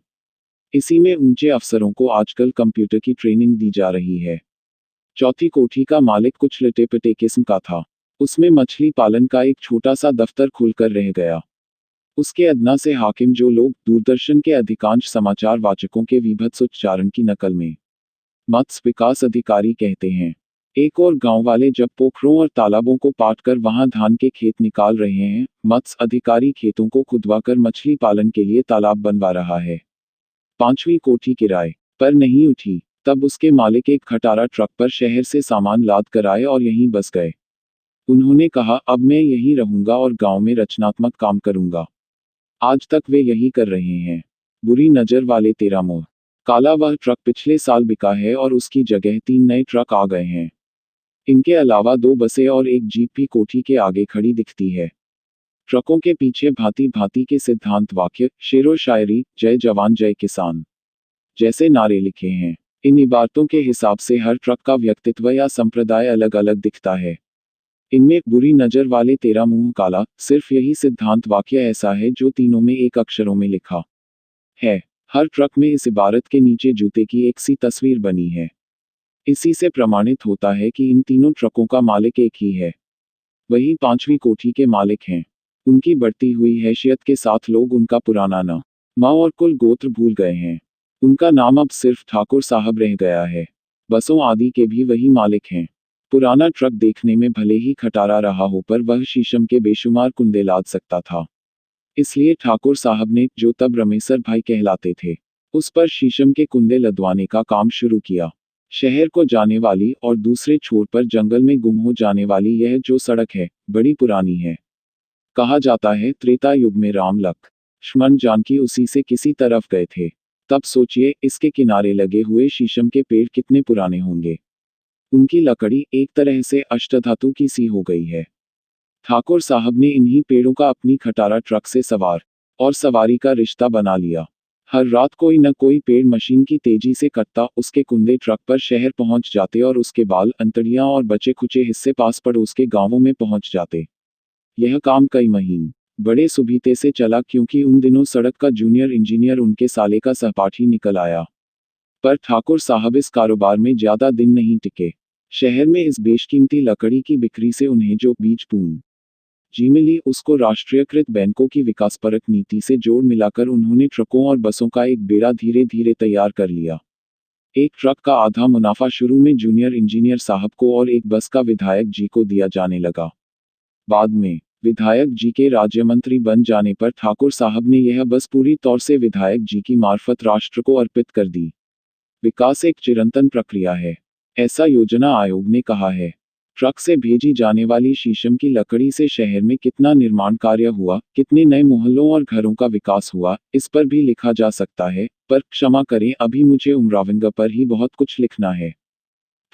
इसी में ऊंचे अफसरों को आजकल कंप्यूटर की ट्रेनिंग दी जा रही है। चौथी कोठी का मालिक कुछ लटे-पटे किस्म का था। उसमें मछली पालन का एक छोटा सा दफ्तर खुलकर रह गया। उसके अदना से हाकिम जो लोग दूरदर्शन के अधिकांश समाचार वाचकों के विभत्स उच्चारण की नकल में मत्स्य विकास अधिकारी कहते हैं। एक और गांव वाले जब पोखरों और तालाबों को पाटकर वहां धान के खेत निकाल रहे हैं, मत्स्य अधिकारी खेतों को खुदवाकर मछली पालन के लिए तालाब बनवा रहा है। पांचवी कोठी किराए पर नहीं उठी, तब उसके मालिक एक खटारा ट्रक पर शहर से सामान लाद कर आए और यहीं बस गए। उन्होंने कहा, अब मैं यहीं रहूंगा और गांव में रचनात्मक काम करूंगा। आज तक वे यही कर रहे हैं। बुरी नजर वाले 13 मोह काला वह ट्रक पिछले साल बिका है और उसकी जगह 3 नए ट्रक आ गए हैं। इनके अलावा 2 बसें और एक जीप भी कोठी के आगे खड़ी दिखती है। ट्रकों के पीछे भांति भांति के सिद्धांत वाक्य, शेरो शायरी, जय जवान जय किसान जैसे नारे लिखे हैं। इन इबारतों के हिसाब से हर ट्रक का व्यक्तित्व या संप्रदाय अलग अलग दिखता है। इनमें बुरी नजर वाले 13 मुंह काला सिर्फ यही सिद्धांत वाक्य ऐसा है जो तीनों में एक अक्षरों में लिखा है। हर ट्रक में इस इबारत के नीचे जूते की एक सी तस्वीर बनी है। इसी से प्रमाणित होता है कि इन तीनों ट्रकों का मालिक एक ही है। वही 5वीं कोठी के मालिक हैं। उनकी बढ़ती हुई हैसियत के साथ लोग उनका पुराना नाम और कुल गोत्र भूल गए हैं। उनका नाम अब सिर्फ ठाकुर साहब रह गया है। बसों आदि के भी वही मालिक हैं। पुराना ट्रक देखने में भले ही खटारा रहा हो पर वह शीशम के बेशुमार कुंदे लाद सकता था। इसलिए ठाकुर साहब ने, जो तब रमेसर भाई कहलाते थे, उस पर शीशम के कुंदे लदवाने का काम शुरू किया। शहर को जाने वाली और दूसरे छोर पर जंगल में गुम हो जाने वाली यह जो सड़क है, बड़ी पुरानी है। कहा जाता है त्रेता युग में राम लक्ष्मण जानकी उसी से किसी तरफ गए थे। तब सोचिए इसके किनारे लगे हुए शीशम के पेड़ कितने पुराने होंगे। उनकी लकड़ी एक तरह से अष्टधातु की सी हो गई है। ठाकुर साहब ने इन्हीं पेड़ों का अपनी खटारा ट्रक से सवार और सवारी का रिश्ता बना लिया। हर रात कोई न कोई पेड़ मशीन की तेजी से कटता, उसके कुंदे ट्रक पर शहर पहुंच जाते और उसके बाल, अंतड़ियां और बचे खुचे हिस्से पास पड़ोस के गांवों में पहुंच जाते। यह काम कई महीने बड़े सुबीते से चला, क्योंकि उन दिनों सड़क का जूनियर इंजीनियर उनके साले का सहपाठी निकल आया। पर ठाकुर साहब इस कारोबार में ज्यादा दिन नहीं टिके। शहर में इस बेशकीमती लकड़ी की बिक्री से उन्हें जो बीज पूंजी जी मिली, उसको राष्ट्रीयकृत बैंकों की विकासपरक नीति से जोड़ मिलाकर उन्होंने ट्रकों और बसों का एक बेड़ा धीरे धीरे तैयार कर लिया। एक ट्रक का आधा मुनाफा शुरू में जूनियर इंजीनियर साहब को और एक बस का विधायक जी को दिया जाने लगा। बाद में विधायक जी के राज्य मंत्री बन जाने पर ठाकुर साहब ने यह बस पूरी तौर से विधायक जी की मार्फत राष्ट्र को अर्पित कर दी। विकास एक चिरंतन प्रक्रिया है, ऐसा योजना आयोग ने कहा है। ट्रक से भेजी जाने वाली शीशम की लकड़ी से शहर में कितना निर्माण कार्य हुआ, कितने नए मोहल्लों और घरों का विकास हुआ, इस पर भी लिखा जा सकता है, पर क्षमा करें, अभी मुझे उम्राविंग पर ही बहुत कुछ लिखना है।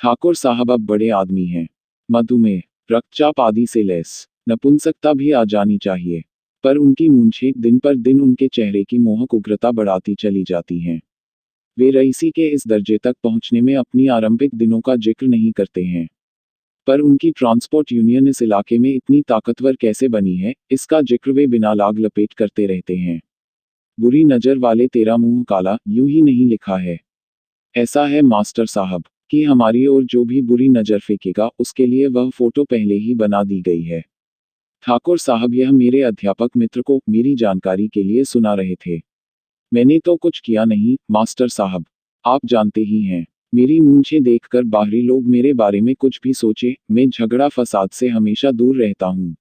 ठाकुर साहब अब बड़े आदमी हैं। मधुमेह, रक्तचाप आदि से लैस नपुंसकता भी आ जानी चाहिए, पर उनकी मूंछें दिन पर दिन उनके चेहरे की मोहक उग्रता बढ़ाती चली जाती हैं। वे रईसी के इस दर्जे तक पहुंचने में अपनी आरंभिक दिनों का जिक्र नहीं करते हैं। पर उनकी ट्रांसपोर्ट यूनियन इस इलाके में इतनी ताकतवर कैसे बनी है, इसका जिक्र वे बिना लाग लपेट करते रहते हैं। बुरी नजर वाले तेरा मुंह काला, यूं ही नहीं लिखा है। ऐसा है मास्टर साहब कि हमारी ओर जो भी बुरी नजर फेंकेगा उसके लिए वह फोटो पहले ही बना दी गई है। ठाकुर साहब यह मेरे अध्यापक मित्र को मेरी जानकारी के लिए सुना रहे थे। मैंने तो कुछ किया नहीं मास्टर साहब, आप जानते ही हैं। मेरी मूंछें देखकर बाहरी लोग मेरे बारे में कुछ भी सोचे, मैं झगड़ा फसाद से हमेशा दूर रहता हूँ।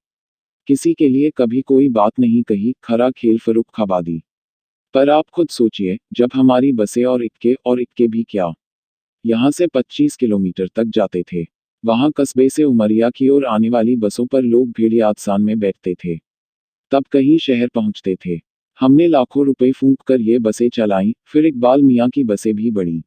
किसी के लिए कभी कोई बात नहीं कही, खरा खेल फरुख्खाबादी। पर आप खुद सोचिए, जब हमारी बसें और इक्के भी क्या, यहाँ से 25 किलोमीटर तक जाते थे, वहाँ कस्बे से उमरिया की ओर आने वाली बसों पर लोग भेड़ियादसान में बैठते थे, तब कहीं शहर पहुँचते थे। हमने लाखों रुपए फूंक कर ये बसें चलाईं, फिर इकबाल मियाँ की बसें भी बढ़ीं,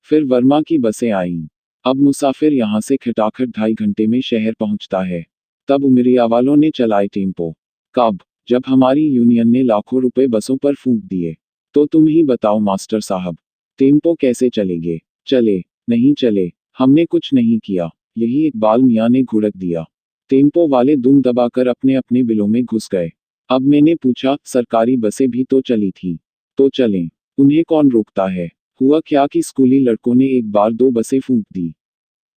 फिर वर्मा की बसें आईं। अब मुसाफिर यहाँ से खटाखट 2.5 घंटे में शहर पहुँचता है। तब उमरिया वालों ने चलाए टेम्पो। कब? जब हमारी यूनियन ने लाखों रुपए बसों पर फूंक दिए। तो तुम ही बताओ मास्टर साहब, टेम्पो कैसे चलेंगे? चले? नहीं चले। हमने कुछ नहीं किया, यही इकबाल मियाँ ने घुड़क दिया। टेम्पो वाले दुम दबाकर अपने अपने बिलों में घुस गए। अब मैंने पूछा, सरकारी बसें भी तो चली थी, तो चलें, उन्हें कौन रोकता है? हुआ क्या कि स्कूली लड़कों ने एक बार 2 बसें फूंक दी।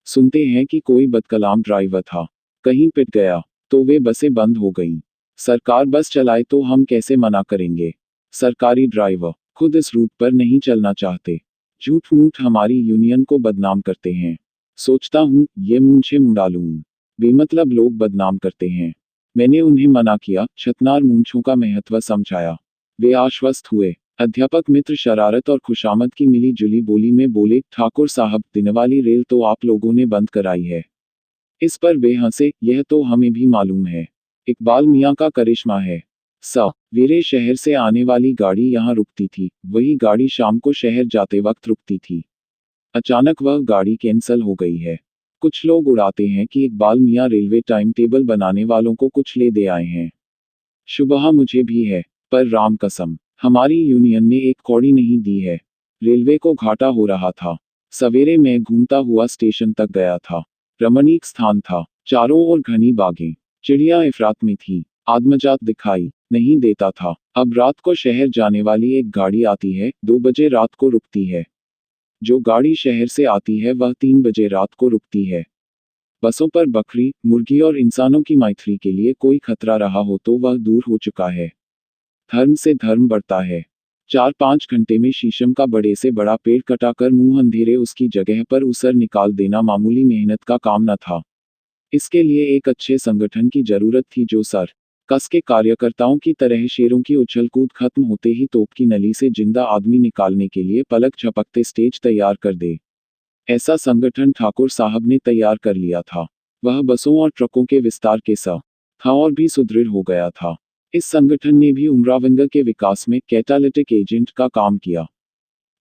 सुनते हैं कि कोई बदकलाम ड्राइवर था, कहीं पिट गया, तो वे बसें बंद हो गईं। सरकार बस चलाए तो हम कैसे मना करेंगे? सरकारी ड्राइवर खुद इस रूट पर नहीं चलना चाहते, झूठ मूठ हमारी यूनियन को बदनाम करते हैं। सोचता हूँ ये मूंछें मुड़ा लूं, बेमतलब लोग बदनाम करते हैं। मैंने उन्हें मना किया, छतनार मूंछों का महत्व समझाया। वे आश्वस्त हुए। अध्यापक मित्र शरारत और खुशामद की मिली जुली बोली में बोले, ठाकुर साहब, दिनवाली रेल तो आप लोगों ने बंद कराई है। इस पर वे हंसे, यह तो हमें भी मालूम है, इकबाल मियाँ का करिश्मा है। सवेरे शहर से आने वाली गाड़ी यहाँ रुकती थी, वही गाड़ी शाम को शहर जाते वक्त रुकती थी। अचानक वह गाड़ी कैंसल हो गई है। कुछ लोग उड़ाते हैं कि इकबाल मियाँ रेलवे टाइम टेबल बनाने वालों को कुछ ले दे आए हैं। शुबह मुझे भी है, पर राम कसम, हमारी यूनियन ने एक कौड़ी नहीं दी है। रेलवे को घाटा हो रहा था। सवेरे मैं घूमता हुआ स्टेशन तक गया था। रमणीक स्थान था, चारों ओर घनी बागें, चिड़िया इफरात में थी, आदमजात दिखाई नहीं देता था। अब रात को शहर जाने वाली एक गाड़ी आती है, 2 बजे रात को रुकती है। जो गाड़ी शहर से आती है वह 3 बजे रात को रुकती है। बसों पर बकरी, मुर्गी और इंसानों की मैत्री के लिए कोई खतरा रहा हो तो वह दूर हो चुका है। धर्म से धर्म बढ़ता है। 4-5 घंटे में शीशम का बड़े से बड़ा पेड़ कटाकर मुंह अंधेरे उसकी जगह पर उसर निकाल देना मामूली मेहनत का काम न था। इसके लिए एक अच्छे संगठन की जरूरत थी जो सर कस के कार्यकर्ताओं की तरह शेरों की उछल कूद खत्म होते ही तोप की नली से जिंदा आदमी निकालने के लिए पलक झपकते स्टेज तैयार कर दे। ऐसा संगठन ठाकुर साहब ने तैयार कर लिया था। वह बसों और ट्रकों के विस्तार के साथ था और भी सुदृढ़ हो गया था। इस संगठन ने भी उमरावंगा के विकास में कैटालिटिक एजेंट का काम किया।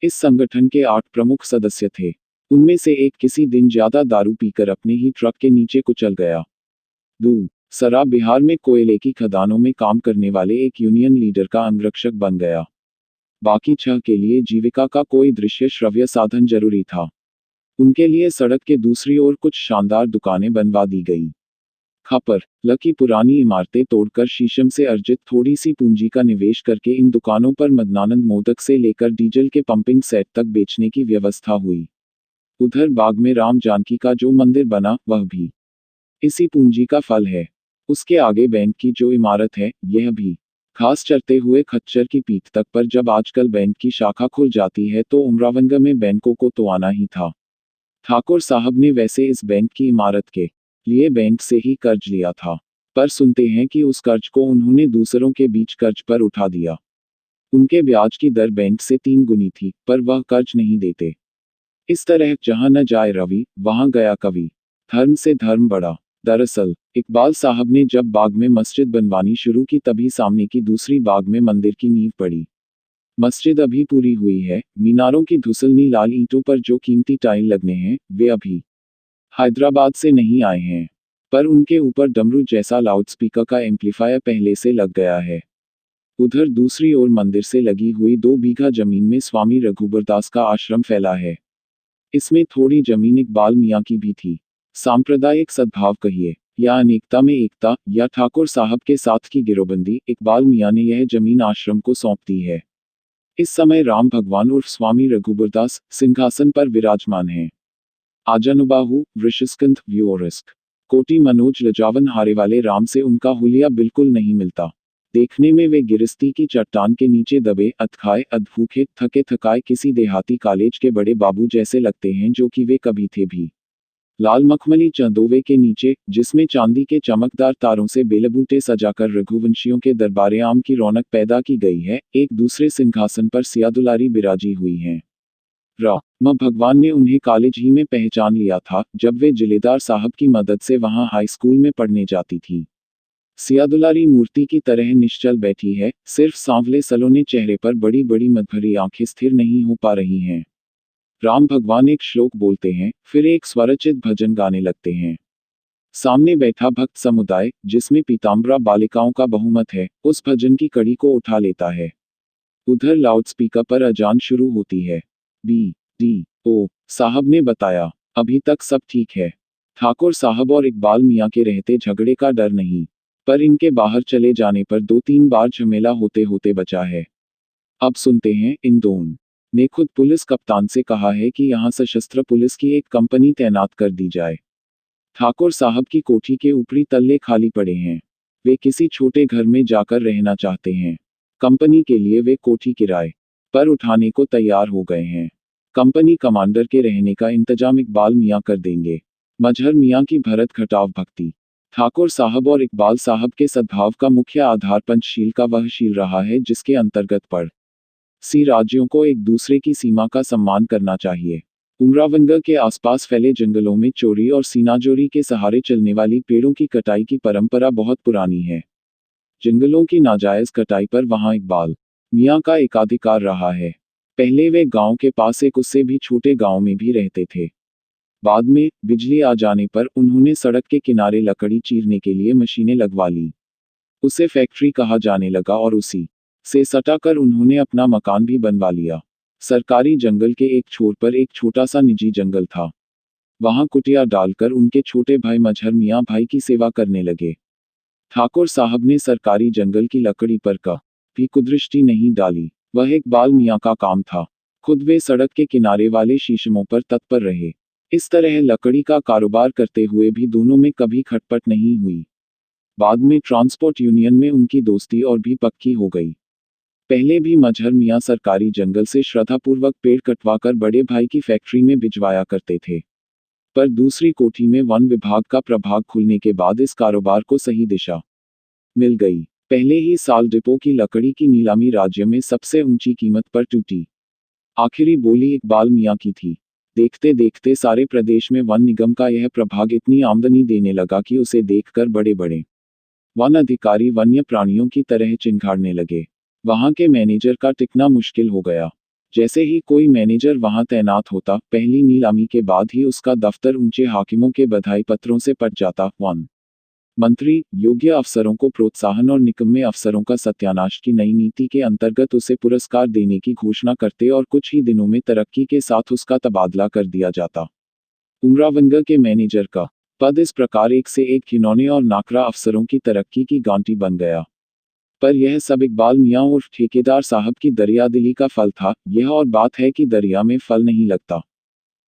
इस संगठन के 8 प्रमुख सदस्य थे। उनमें से एक किसी दिन ज्यादा दारू पीकर अपने ही ट्रक के नीचे कुचल गया। दूसरा बिहार में कोयले की खदानों में काम करने वाले एक यूनियन लीडर का अंगरक्षक बन गया। बाकी 6 के लिए जीविका का कोई दृश्य श्रव्य साधन जरूरी था। उनके लिए सड़क के दूसरी ओर कुछ शानदार दुकानें बनवा दी गई। खपर लकी पुरानी इमारतें तोड़कर शीशम से अर्जित थोड़ी सी पूंजी का निवेश करके इन दुकानों पर मदनानंद मोदक से लेकर डीजल के पंपिंग सेट तक बेचने की व्यवस्था हुई। उधर बाग में राम जानकी का जो मंदिर बना वह भी इसी पूंजी का फल है। उसके आगे बैंक की जो इमारत है यह भी घास चरते हुए खच्चर की पीठ तक, पर जब आजकल बैंक की शाखा खुल जाती है तो उमरावंगा में बैंकों को तो आना ही था। ठाकुर साहब ने वैसे इस बैंक की इमारत के लिए बैंक से ही कर्ज लिया था, पर सुनते हैं कि उस कर्ज को उन्होंने दूसरों के बीच कर्ज पर उठा दिया। उनके ब्याज की दर बैंक से 3 गुनी थी, पर वह कर्ज नहीं देते। इस तरह जहां न जाए रवि वहां गया कवि। धर्म से धर्म बढ़ा। दरअसल इकबाल साहब ने जब बाग में मस्जिद बनवानी शुरू की तभी सामने की दूसरी बाग में मंदिर की नींव पड़ी। मस्जिद अभी पूरी हुई है। मीनारों की धुसलनी लाल ईंटों पर जो कीमती टाइल लगने हैं वे अभी हैदराबाद से नहीं आए हैं, पर उनके ऊपर डमरू जैसा लाउडस्पीकर का एम्पलीफायर पहले से लग गया है। उधर दूसरी ओर मंदिर से लगी हुई 2 बीघा जमीन में स्वामी रघुबरदास का आश्रम फैला है। इसमें थोड़ी जमीन इकबाल मियाँ की भी थी। सांप्रदायिक सद्भाव कहिए या अनेकता में एकता या ठाकुर साहब के साथ की गिरोबंदी, इकबाल मियाँ ने यह जमीन आश्रम को सौंप दी है। इस समय राम भगवान उर्फ स्वामी रघुबरदास सिंहासन पर विराजमान हैं। आजनुबाहु वृषस्कंध व्यूअरिस्क कोटि मनोज लजावन हारे वाले राम से उनका हुलिया बिल्कुल नहीं मिलता। देखने में वे गिरस्ती की चट्टान के नीचे दबे अधखाए अधभूखे थके थकाए किसी देहाती कॉलेज के बड़े बाबू जैसे लगते हैं, जो कि वे कभी थे भी। लाल मखमली चंदोवे के नीचे, जिसमें चांदी के चमकदार तारों से बेलबूटे सजाकर रघुवंशियों के दरबारे आम की रौनक पैदा की गई है, एक दूसरे सिंहासन पर सियादुलारी बिराजी हुई हैं। राम भगवान ने उन्हें कॉलेज ही में पहचान लिया था जब वे जिलेदार साहब की मदद से वहां हाई स्कूल में पढ़ने जाती थी। सियादुलारी मूर्ति की तरह निश्चल बैठी है, सिर्फ सांवले सलोने चेहरे पर बड़ी बड़ी मदभरी आंखें स्थिर नहीं हो पा रही हैं। राम भगवान एक श्लोक बोलते हैं, फिर एक स्वरचित भजन गाने लगते हैं। सामने बैठा भक्त समुदाय, जिसमें पीताम्बरा बालिकाओं का बहुमत है, उस भजन की कड़ी को उठा लेता है। उधर लाउडस्पीकर पर अजान शुरू होती है। BDO साहब ने बताया, अभी तक सब ठीक है। ठाकुर साहब और इकबाल मियाँ के रहते झगड़े का डर नहीं, पर इनके बाहर चले जाने पर 2-3 बार झमेला होते होते बचा है। अब सुनते हैं, इन दोनों ने खुद पुलिस कप्तान से कहा है कि यहाँ सशस्त्र पुलिस की एक कंपनी तैनात कर दी जाए। ठाकुर साहब की कोठी के ऊपरी तल्ले खाली पड़े हैं। वे किसी छोटे घर में जाकर रहना चाहते हैं। कंपनी के लिए वे कोठी किराए पर उठाने को तैयार हो गए हैं। कंपनी कमांडर के रहने का इंतजाम इकबाल मियाँ कर देंगे। मजहर मियाँ की भरत घटाव भक्ति। ठाकुर साहब और इकबाल साहब के सद्भाव का मुख्य आधार पंचशील का वह शील रहा है जिसके अंतर्गत पड़ोसी राज्यों को एक दूसरे की सीमा का सम्मान करना चाहिए। उमरावंगा के आसपास फैले जंगलों में चोरी और सीनाजोरी के सहारे चलने वाली पेड़ों की कटाई की परंपरा बहुत पुरानी है। जंगलों की नाजायज कटाई पर वहां इकबाल मियाँ का एकाधिकार रहा है। पहले वे गांव के पास एक उससे भी छोटे गांव में भी रहते थे। बाद में बिजली आ जाने पर उन्होंने सड़क के किनारे लकड़ी चीरने के लिए मशीनें लगवा ली। उसे फैक्ट्री कहा जाने लगा और उसी से सटाकर उन्होंने अपना मकान भी बनवा लिया। सरकारी जंगल के एक छोर पर एक छोटा सा निजी जंगल था। वहां कुटिया डालकर उनके छोटे भाई मजहर मियाँ भाई की सेवा करने लगे। ठाकुर साहब ने सरकारी जंगल की लकड़ी पर भी कुदृष्टि नहीं डाली। वह इकबाल मियाँ का काम था। खुद वे सड़क के किनारे वाले शीशमों पर तत्पर रहे। इस तरह लकड़ी का कारोबार करते हुए भी दोनों में कभी खटपट नहीं हुई। बाद में ट्रांसपोर्ट यूनियन में उनकी दोस्ती और भी पक्की हो गई। पहले भी मजहर मियाँ सरकारी जंगल से श्रद्धापूर्वक पेड़ कटवाकर बड़े भाई की फैक्ट्री में भिजवाया करते थे। पर दूसरी कोठी में वन विभाग का प्रभाग खुलने के बाद इस कारोबार को सही दिशा मिल गई। पहले ही साल डिपो की लकड़ी की नीलामी राज्य में सबसे ऊंची कीमत पर टूटी। आखिरी बोली इकबाल मियाँ की थी। देखते देखते सारे प्रदेश में वन निगम का यह प्रभाग इतनी आमदनी देने लगा कि उसे देखकर बड़े बड़े वन अधिकारी वन्य प्राणियों की तरह चिंघाड़ने लगे। वहां के मैनेजर का टिकना मुश्किल हो गया। जैसे ही कोई मैनेजर वहां तैनात होता, पहली नीलामी के बाद ही उसका दफ्तर ऊंचे हाकिमों के बधाई पत्रों से पट जाता। वन मंत्री योग्य अफसरों को प्रोत्साहन और निकम्मे अफसरों का सत्यानाश की नई नीति के अंतर्गत उसे पुरस्कार देने की घोषणा करते और कुछ ही दिनों में तरक्की के साथ उसका तबादला कर दिया जाता। उमरावंगा के मैनेजर का पद इस प्रकार एक से एक घिनौने और नाकरा अफसरों की तरक्की की गांठी बन गया। पर यह सब इकबाल मियाँ उर्फ ठेकेदार साहब की दरियादिली का फल था। यह और बात है कि दरिया में फल नहीं लगता।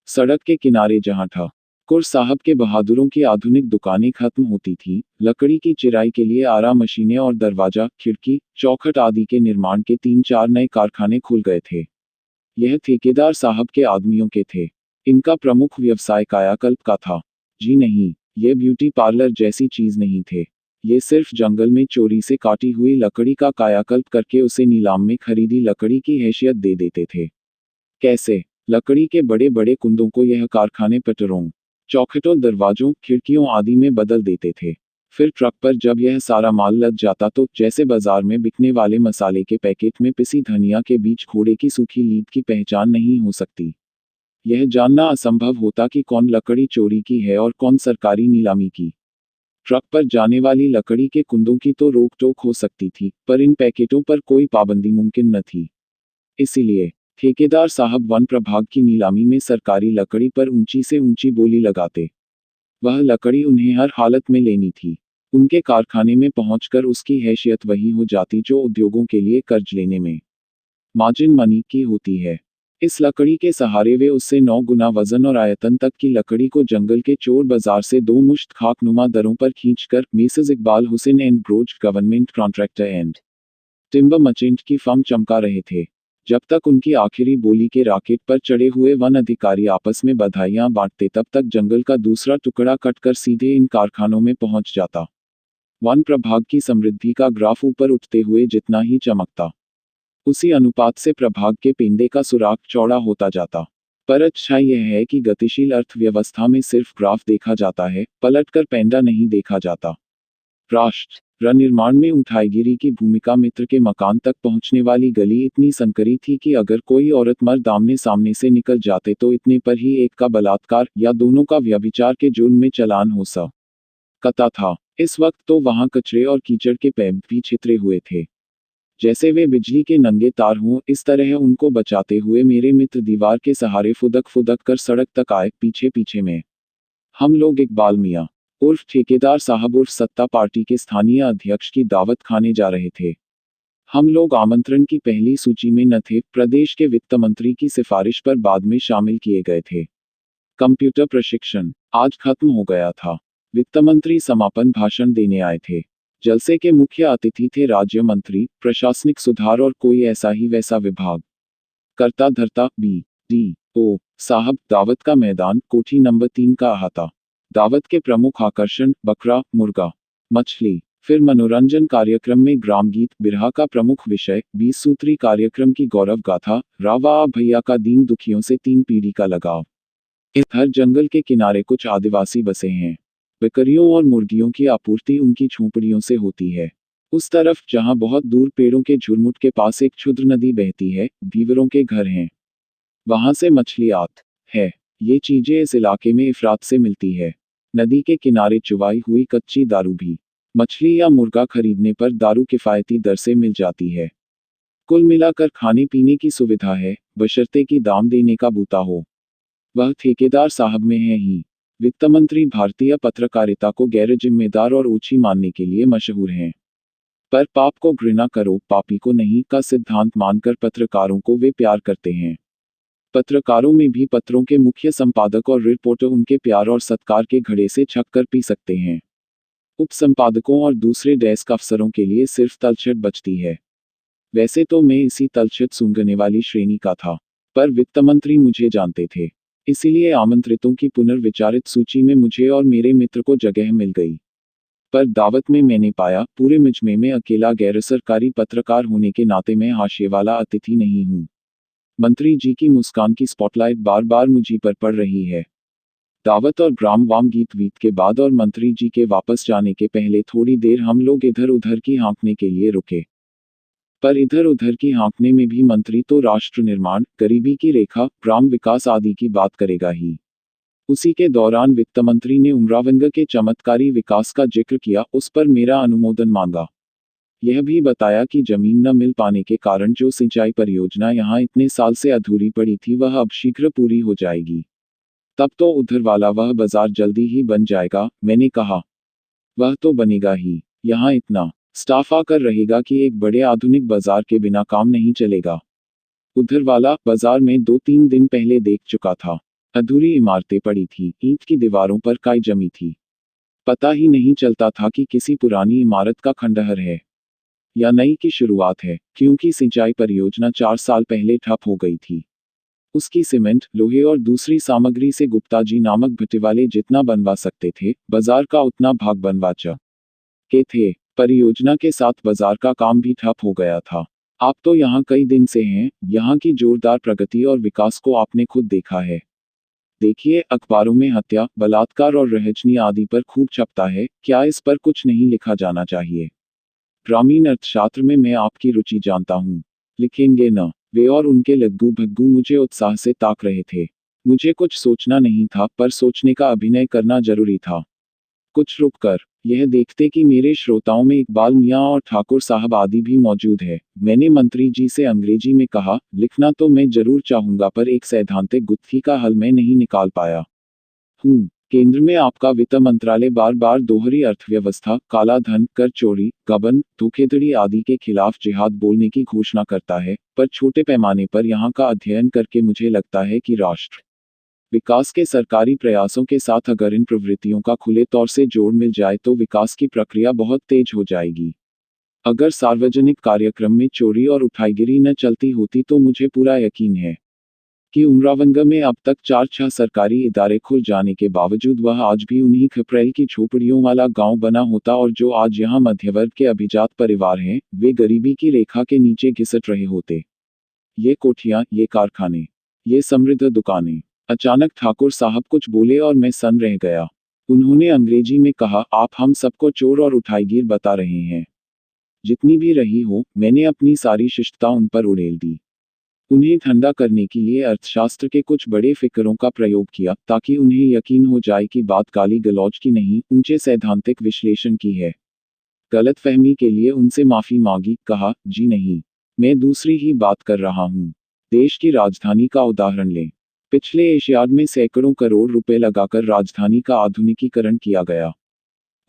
सड़क के किनारे जहाँ ठाकुर साहब के बहादुरों की आधुनिक दुकानें खत्म होती थीं, लकड़ी की चिराई के लिए आरा मशीनें और दरवाजा, खिड़की, चौखट आदि के निर्माण के 3-4 नए कारखाने खुल गए थे। यह ठेकेदार साहब के आदमियों के थे। इनका प्रमुख व्यवसाय कायाकल्प का था। जी नहीं, ये ब्यूटी पार्लर जैसी चीज नहीं थे। ये सिर्फ जंगल में चोरी से काटी हुई लकड़ी का कायाकल्प करके उसे नीलाम में खरीदी लकड़ी की हैसियत दे देते थे। कैसे? लकड़ी के बड़े बड़े कुंदों को यह कारखाने पटरों, चौखटों, दरवाजों, खिड़कियों आदि में बदल देते थे। फिर ट्रक पर जब यह सारा माल लद जाता तो जैसे बाजार में बिकने वाले मसाले के पैकेट में पिसी धनिया के बीच घोड़े की सूखी लीद की पहचान नहीं हो सकती। यह जानना असंभव होता कि कौन लकड़ी चोरी की है और कौन सरकारी नीलामी की। ट्रक पर जाने वाली लकड़ी के कुंदों की तो रोक टोक हो सकती थी, पर इन पैकेटों पर कोई पाबंदी मुमकिन न थी। इसीलिए ठेकेदार साहब वन प्रभाग की नीलामी में सरकारी लकड़ी पर ऊंची से ऊंची बोली लगाते। वह लकड़ी उन्हें हर हालत में लेनी थी। उनके कारखाने में पहुंचकर उसकी हैसियत वही हो जाती जो उद्योगों के लिए कर्ज लेने में मार्जिन मनी की होती है। इस लकड़ी के सहारे वे उससे 9 गुना वजन और आयतन तक की लकड़ी को जंगल के चोर बाजार से 2 मुश्त खाकनुमा दरों पर खींचकर Mrs Iqbal Hussain and broach government contractor and timber merchant की फर्म चमका रहे थे। जब तक उनकी आखिरी बोली के राकेट पर चढ़े हुए वन अधिकारी आपस में बधाइयां बांटते, तब तक जंगल का दूसरा टुकड़ा कटकर सीधे इन कारखानों में पहुंच जाता। वन प्रभाग की समृद्धि का ग्राफ ऊपर उठते हुए जितना ही चमकता, उसी अनुपात से प्रभाग के पेंदे का सुराग चौड़ा होता जाता। पर अच्छाई यह है कि गतिशील अर्थव्यवस्था में सिर्फ ग्राफ देखा जाता है, पलटकर पेंडा नहीं देखा जाता। राष्ट्र निर्माण में उठाईगिरी की भूमिका। मित्र के मकान तक पहुंचने वाली गली इतनी संकरी थी कि अगर कोई औरत मर्द आमने सामने से निकल जाते तो इतने पर ही एक का बलात्कार या दोनों का व्यभिचार के जुर्म में चालान हो सकता था। इस वक्त तो वहां कचरे और कीचड़ के पैप भी छितरे हुए थे, जैसे वे बिजली के नंगे तार हों। इस तरह उनको बचाते हुए मेरे मित्र दीवार के सहारे फुदक फुदक कर सड़क तक आए। पीछे पीछे में हम लोग इकबाल मियाँ उर्फ ठेकेदार साहब उर्फ सत्ता पार्टी के स्थानीय अध्यक्ष की दावत खाने जा रहे थे। हम लोग आमंत्रण की पहली सूची में न थे। प्रदेश के वित्त मंत्री की सिफारिश पर बाद में शामिल किए गए थे। कंप्यूटर प्रशिक्षण आज खत्म हो गया था। वित्त मंत्री समापन भाषण देने आए थे। जलसे के मुख्य अतिथि थे राज्य मंत्री, प्रशासनिक सुधार और कोई ऐसा ही वैसा विभाग करता धरता BDO साहब। दावत का मैदान कोठी नंबर 3 का अहाता। दावत के प्रमुख आकर्षण बकरा, मुर्गा, मछली। फिर मनोरंजन कार्यक्रम में ग्राम गीत, बिरहा का प्रमुख विषय, 20 सूत्री कार्यक्रम की गौरव गाथा, रावा भैया का दीन दुखियों से 3 पीढ़ी का लगाव। इस हर जंगल के किनारे कुछ आदिवासी बसे हैं। बकरियों और मुर्गियों की आपूर्ति उनकी झोंपड़ियों से होती है। उस तरफ जहां बहुत दूर पेड़ों के झुरमुट के पास एक क्षुद्र नदी बहती है, बीवरों के घर हैं। वहां से मछली आत है। ये चीजें इस इलाके में इफरात से मिलती है। नदी के किनारे चुवाई हुई कच्ची दारू भी। मछली या मुर्गा खरीदने पर दारू किफायती दर से मिल जाती है। कुल मिलाकर खाने पीने की सुविधा है, बशर्ते कि दाम देने का बूता हो। वह ठेकेदार साहब में है ही। वित्त मंत्री भारतीय पत्रकारिता को गैर जिम्मेदार और ओछी मानने के लिए मशहूर हैं। पर पाप को घृणा करो, पापी को नहीं का सिद्धांत मानकर पत्रकारों को वे प्यार करते हैं। पत्रकारों में भी पत्रों के मुख्य संपादक और रिपोर्टर उनके प्यार और सत्कार के घड़े से छक कर पी सकते हैं। उप संपादकों और दूसरे डेस्क अफसरों के लिए सिर्फ तलछट बचती है। वैसे तो मैं इसी तलछट सूंघने वाली श्रेणी का था, पर वित्त मंत्री मुझे जानते थे, इसीलिए आमंत्रितों की पुनर्विचारित सूची में मुझे और मेरे मित्र को जगह मिल गई। पर दावत में मैंने पाया, पूरे मजमे में अकेला गैर सरकारी पत्रकार होने के नाते मैं हाशिए वाला अतिथि नहीं हूँ। मंत्री जी की मुस्कान की स्पॉटलाइट बार बार मुझी पर पड़ रही है। दावत और ग्राम वाम गीत वीत के बाद और मंत्री जी के वापस जाने के पहले थोड़ी देर हम लोग इधर उधर की हाँकने के लिए रुके। पर इधर उधर की हाँकने में भी मंत्री तो राष्ट्र निर्माण, गरीबी की रेखा, ग्राम विकास आदि की बात करेगा ही। उसी के दौरान वित्त मंत्री ने उमरावंगा के चमत्कारी विकास का जिक्र किया, उस पर मेरा अनुमोदन मांगा। यह भी बताया कि जमीन न मिल पाने के कारण जो सिंचाई परियोजना यहाँ इतने साल से अधूरी पड़ी थी वह अब शीघ्र पूरी हो जाएगी। तब तो उधर वाला वह बाजार जल्दी ही बन जाएगा। मैंने कहा, वह तो बनेगा ही, यहाँ इतना स्टाफ आकर रहेगा कि एक बड़े आधुनिक बाजार के बिना काम नहीं चलेगा। उधर वाला बाजार में 2-3 दिन पहले देख चुका था। अधूरी इमारतें पड़ी थी, ईंट की दीवारों पर काई जमी थी। पता ही नहीं चलता था कि किसी पुरानी इमारत का खंडहर है या नई की शुरुआत है, क्योंकि सिंचाई परियोजना 4 साल पहले ठप हो गई थी। उसकी सीमेंट, लोहे और दूसरी सामग्री से गुप्ता जी नामक भट्टीवाले जितना बनवा सकते थे, बाजार का उतना भाग बनवा के थे। परियोजना के साथ बाजार का काम भी ठप हो गया था। आप तो यहाँ कई दिन से हैं, यहाँ की जोरदार प्रगति और विकास को आपने खुद देखा है। देखिए, अखबारों में हत्या, बलात्कार और रहजनी आदि पर खूब छपता है, क्या इस पर कुछ नहीं लिखा जाना चाहिए? ग्रामीण अर्थशास्त्र में मैं आपकी रुचि जानता हूँ। लिखेंगे न? वे और उनके लग्गू भग्गू मुझे उत्साह से ताक रहे थे। मुझे कुछ सोचना नहीं था, पर सोचने का अभिनय करना जरूरी था। कुछ रुक कर यह देखते कि मेरे श्रोताओं में इकबाल मियाँ और ठाकुर साहब आदि भी मौजूद है, मैंने मंत्री जी से अंग्रेजी में कहा, लिखना तो मैं जरूर चाहूंगा पर एक सैद्धांतिक गुत्थी का हल मैं नहीं निकाल पाया हूँ। केंद्र में आपका वित्त मंत्रालय बार बार दोहरी अर्थव्यवस्था, काला धन, कर चोरी, गबन, धोखेधड़ी आदि के खिलाफ जिहाद बोलने की घोषणा करता है, पर छोटे पैमाने पर यहाँ का अध्ययन करके मुझे लगता है कि राष्ट्र विकास के सरकारी प्रयासों के साथ अगर इन प्रवृत्तियों का खुले तौर से जोड़ मिल जाए तो विकास की प्रक्रिया बहुत तेज हो जाएगी। अगर सार्वजनिक कार्यक्रम में चोरी और उठाईगिरी न चलती होती तो मुझे पूरा यकीन है कि उमरावंगा में अब तक 4-6 सरकारी इदारे खुल जाने के बावजूद वह आज भी उन्हीं खपरेल की झोपड़ियों वाला गांव बना होता और जो आज यहाँ मध्यवर्ग के अभिजात परिवार हैं, वे गरीबी की रेखा के नीचे घिसट रहे होते। ये कोठियाँ, ये कारखाने, ये समृद्ध दुकानें। अचानक ठाकुर साहब कुछ बोले और मैं सन रह गया। उन्होंने अंग्रेजी में कहा, आप हम सबको चोर और उठाईगीर बता रहे हैं। जितनी भी रही हो, मैंने अपनी सारी शिष्टता उन पर उड़ेल दी। उन्हें ठंडा करने के लिए अर्थशास्त्र के कुछ बड़े फिक्रों का प्रयोग किया, ताकि उन्हें यकीन हो जाए कि बात गाली गलौज की नहीं, ऊंचे सैद्धांतिक विश्लेषण की है। गलतफहमी के लिए उनसे माफी मांगी, कहा, जी नहीं, मैं दूसरी ही बात कर रहा हूँ। देश की राजधानी का उदाहरण लें। पिछले एशियाड में सैकड़ों करोड़ रुपए लगाकर राजधानी का आधुनिकीकरण किया गया।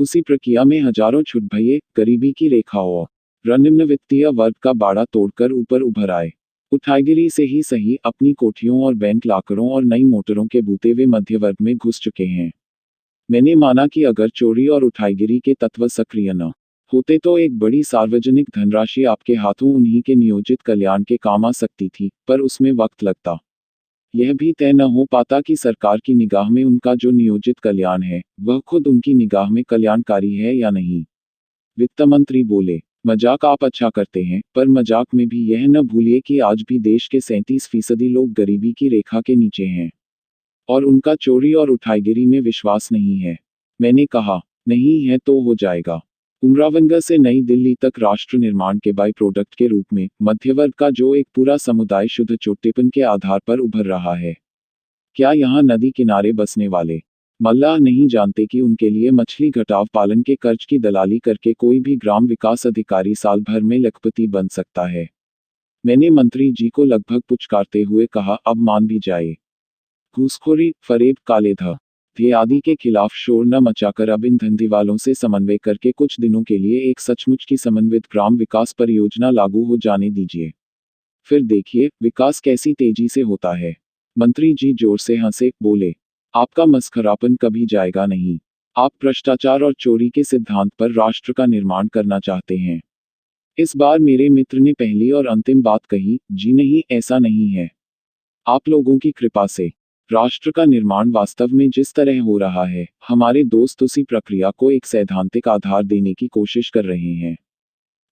उसी प्रक्रिया में हजारों छुटभइये, गरीबी की रेखा और निम्न वित्तीय वर्ग का बाड़ा तोड़कर ऊपर उभर आए। उठाईगिरी से ही सही, अपनी कोठियों और बैंक लाकरों और नई मोटरों के बूते वे मध्य वर्ग में घुस चुके हैं। मैंने माना कि अगर चोरी और उठाईगिरी के तत्व सक्रिय न होते तो एक बड़ी सार्वजनिक धनराशि आपके हाथों उन्हीं के नियोजित कल्याण के काम आ सकती थी, पर उसमें वक्त लगता। यह भी तय न हो पाता कि सरकार की निगाह में उनका जो नियोजित कल्याण है, वह खुद उनकी निगाह में कल्याणकारी है या नहीं। वित्त मंत्री बोले, मजाक आप अच्छा करते हैं, पर मजाक में भी यह न भूलिए कि आज भी देश के 37% लोग गरीबी की रेखा के नीचे हैं और उनका चोरी और उठाईगिरी में विश्वास नहीं है। मैंने कहा, नहीं है तो हो जाएगा। उमरावंगा से नई दिल्ली तक राष्ट्र निर्माण के बाई प्रोडक्ट के रूप में मध्यवर्ग का जो एक पूरा समुदाय शुद्ध चोट्टेपन के आधार पर उभर रहा है। क्या यहाँ नदी किनारे बसने वाले मल्लाह नहीं जानते कि उनके लिए मछली घटाव पालन के कर्ज की दलाली करके कोई भी ग्राम विकास अधिकारी साल भर में लखपति बन सकता है? मैंने मंत्री जी को लगभग पुचकारते हुए कहा, अब मान भी जाए। घूसखोरी, फरेब, काले धन आदि के खिलाफ शोर न मचाकर अब इन धंधेवालों से समन्वय करके कुछ दिनों के लिए एक सचमुच की समन्वित ग्राम विकास परियोजना लागू हो जाने दीजिए। फिर देखिए, विकास कैसी तेजी से होता है। मंत्री जी जोर से हंसे, बोले, आपका मस्खरापन कभी जाएगा नहीं। आप भ्रष्टाचार और चोरी के सिद्धांत पर राष्ट्र का निर्माण करना चाहते हैं। इस बार मेरे मित्र ने पहली और अंतिम बात कही, जी नहीं, ऐसा नहीं है। आप लोगों की कृपा से राष्ट्र का निर्माण वास्तव में जिस तरह हो रहा है, हमारे दोस्त उसी प्रक्रिया को एक सैद्धांतिक आधार देने की कोशिश कर रहे हैं।